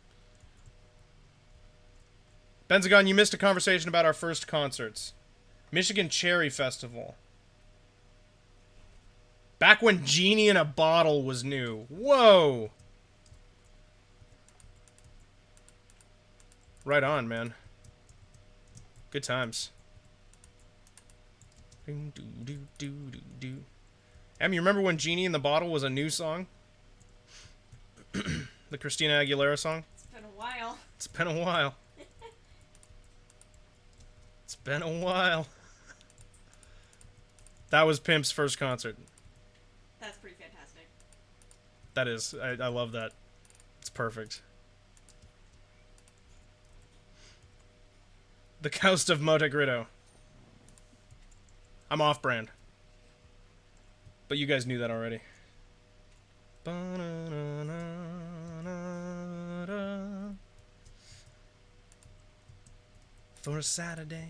Benzagon, you missed a conversation about our first concerts. Michigan Cherry Festival. Back when Genie in a Bottle was new. Whoa! Right on, man. Good times. Em, you remember when Genie in the Bottle was a new song? The Christina Aguilera song? It's been a while. It's been a while. It's been a while. That was Pimp's first concert. That's pretty fantastic. That is. I love that. It's perfect. The Coast of Monte Cristo. I'm off-brand. But you guys knew that already. For a Saturday.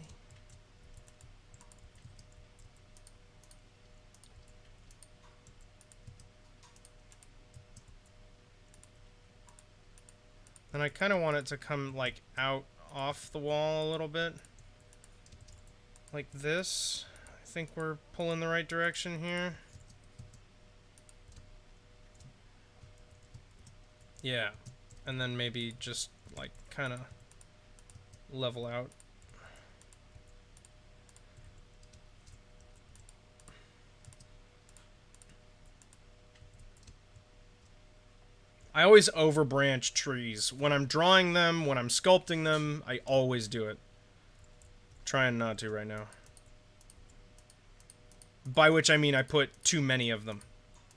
And I kind of want it to come, like, out off the wall a little bit. Like this. I think we're pulling the right direction here. Yeah. And then maybe just, like, kind of level out. I always overbranch trees. When I'm drawing them, when I'm sculpting them, I always do it. Trying not to right now. By which I mean I put too many of them.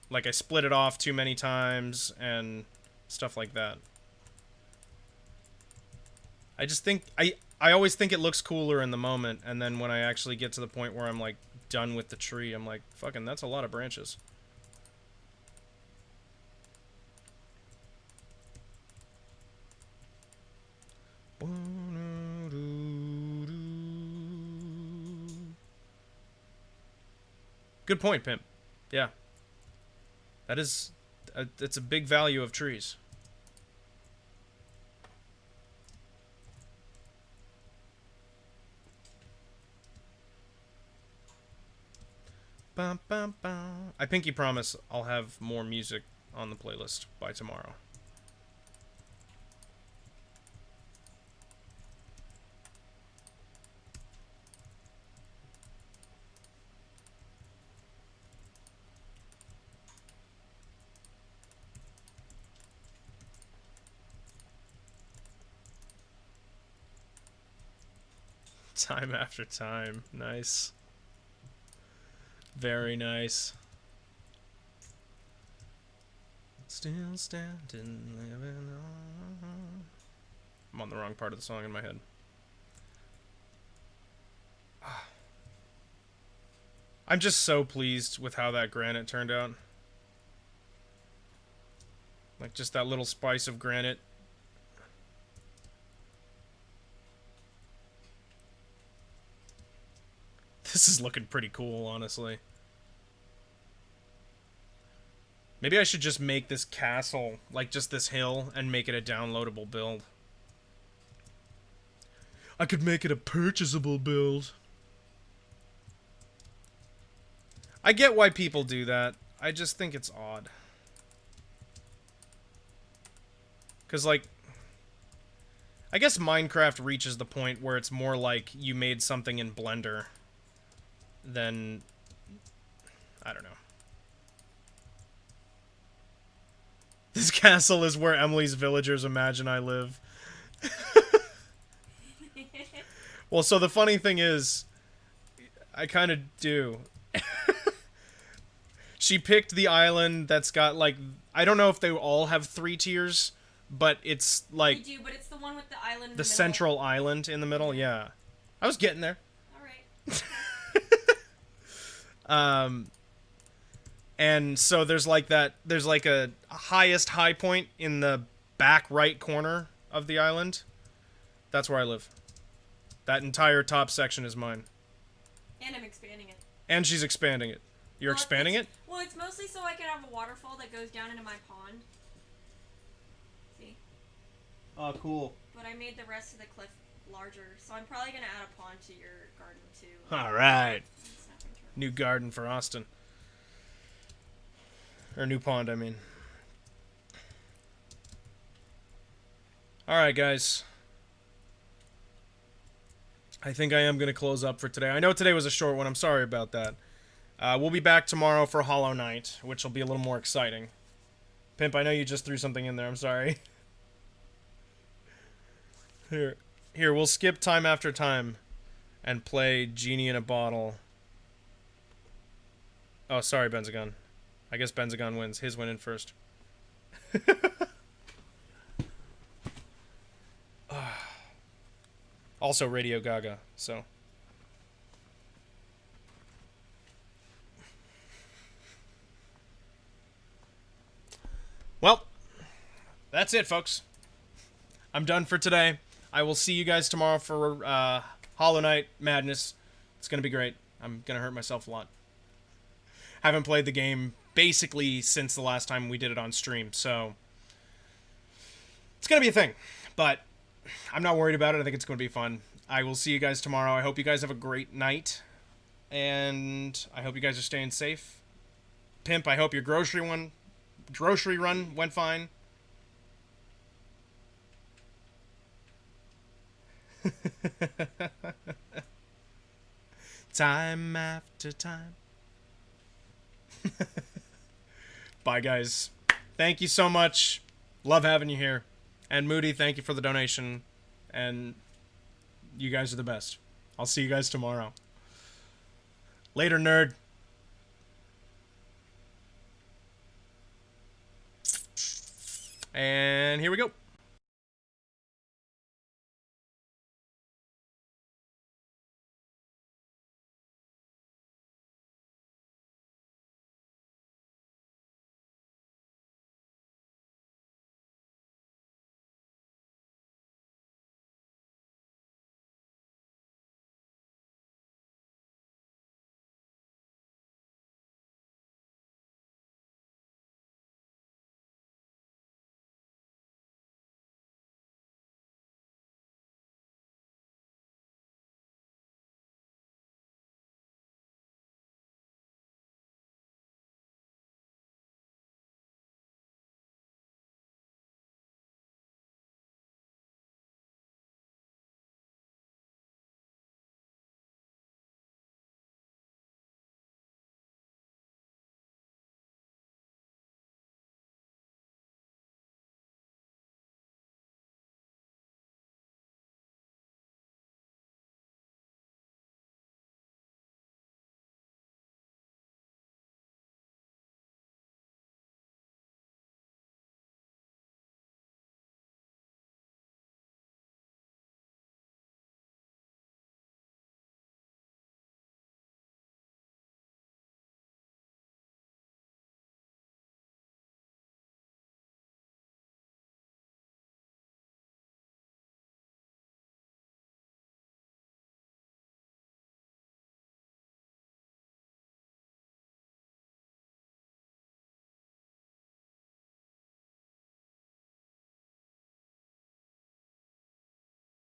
Like, I split it off too many times, and stuff like that. I just think... I always think it looks cooler in the moment, and then when I actually get to the point where I'm, like, done with the tree, I'm like, fucking, that's a lot of branches. Good point, Pimp. Yeah. That is... it's a big value of trees. Bum, bum, bum. I pinky promise I'll have more music on the playlist by tomorrow. Time after time. Nice. Very nice. Still standing, living on. I'm on the wrong part of the song in my head. I'm just so pleased with how that granite turned out. Like, just that little spice of granite. This is looking pretty cool, honestly. Maybe I should just make this castle, like just this hill, and make it a downloadable build. I could make it a purchasable build. I get why people do that. I just think it's odd. Because, like, I guess Minecraft reaches the point where it's more like you made something in Blender than... I don't know. This castle is where Emily's villagers imagine I live. Well, so the funny thing is, I kind of do. She picked the island that's got, like, I don't know if they all have 3 tiers, but it's, like... They do, but it's the one with the island in the the middle. central island in the middle, yeah. I was getting there. Alright. And so there's like a highest high point in the back right corner of the island. That's where I live. That entire top section is mine. And I'm expanding it. And she's expanding it. You're expanding it? Well, it's mostly so I can have a waterfall that goes down into my pond. See? Oh, cool. But I made the rest of the cliff larger, so I'm probably going to add a pond to your garden, too. Alright. New garden for Austin. Or new pond, I mean. Alright, guys. I think I am going to close up for today. I know today was a short one. I'm sorry about that. We'll be back tomorrow for Hollow Knight, which will be a little more exciting. Pimp, I know you just threw something in there. I'm sorry. Here, we'll skip time after time and play Genie in a Bottle. Oh, sorry, Benzagon. I guess Benzagon wins. His went in first. Also Radio Gaga, so. Well, that's it, folks. I'm done for today. I will see you guys tomorrow for Hollow Knight Madness. It's going to be great. I'm going to hurt myself a lot. Haven't played the game basically since the last time we did it on stream, so it's going to be a thing. But I'm not worried about it. I think it's going to be fun. I will see you guys tomorrow. I hope you guys have a great night. And I hope you guys are staying safe. Pimp, I hope your grocery run went fine. Time after time. Bye, guys. Thank you so much. Love having you here. And Moody, thank you for the donation. And you guys are the best. I'll see you guys tomorrow. Later, nerd. And here we go.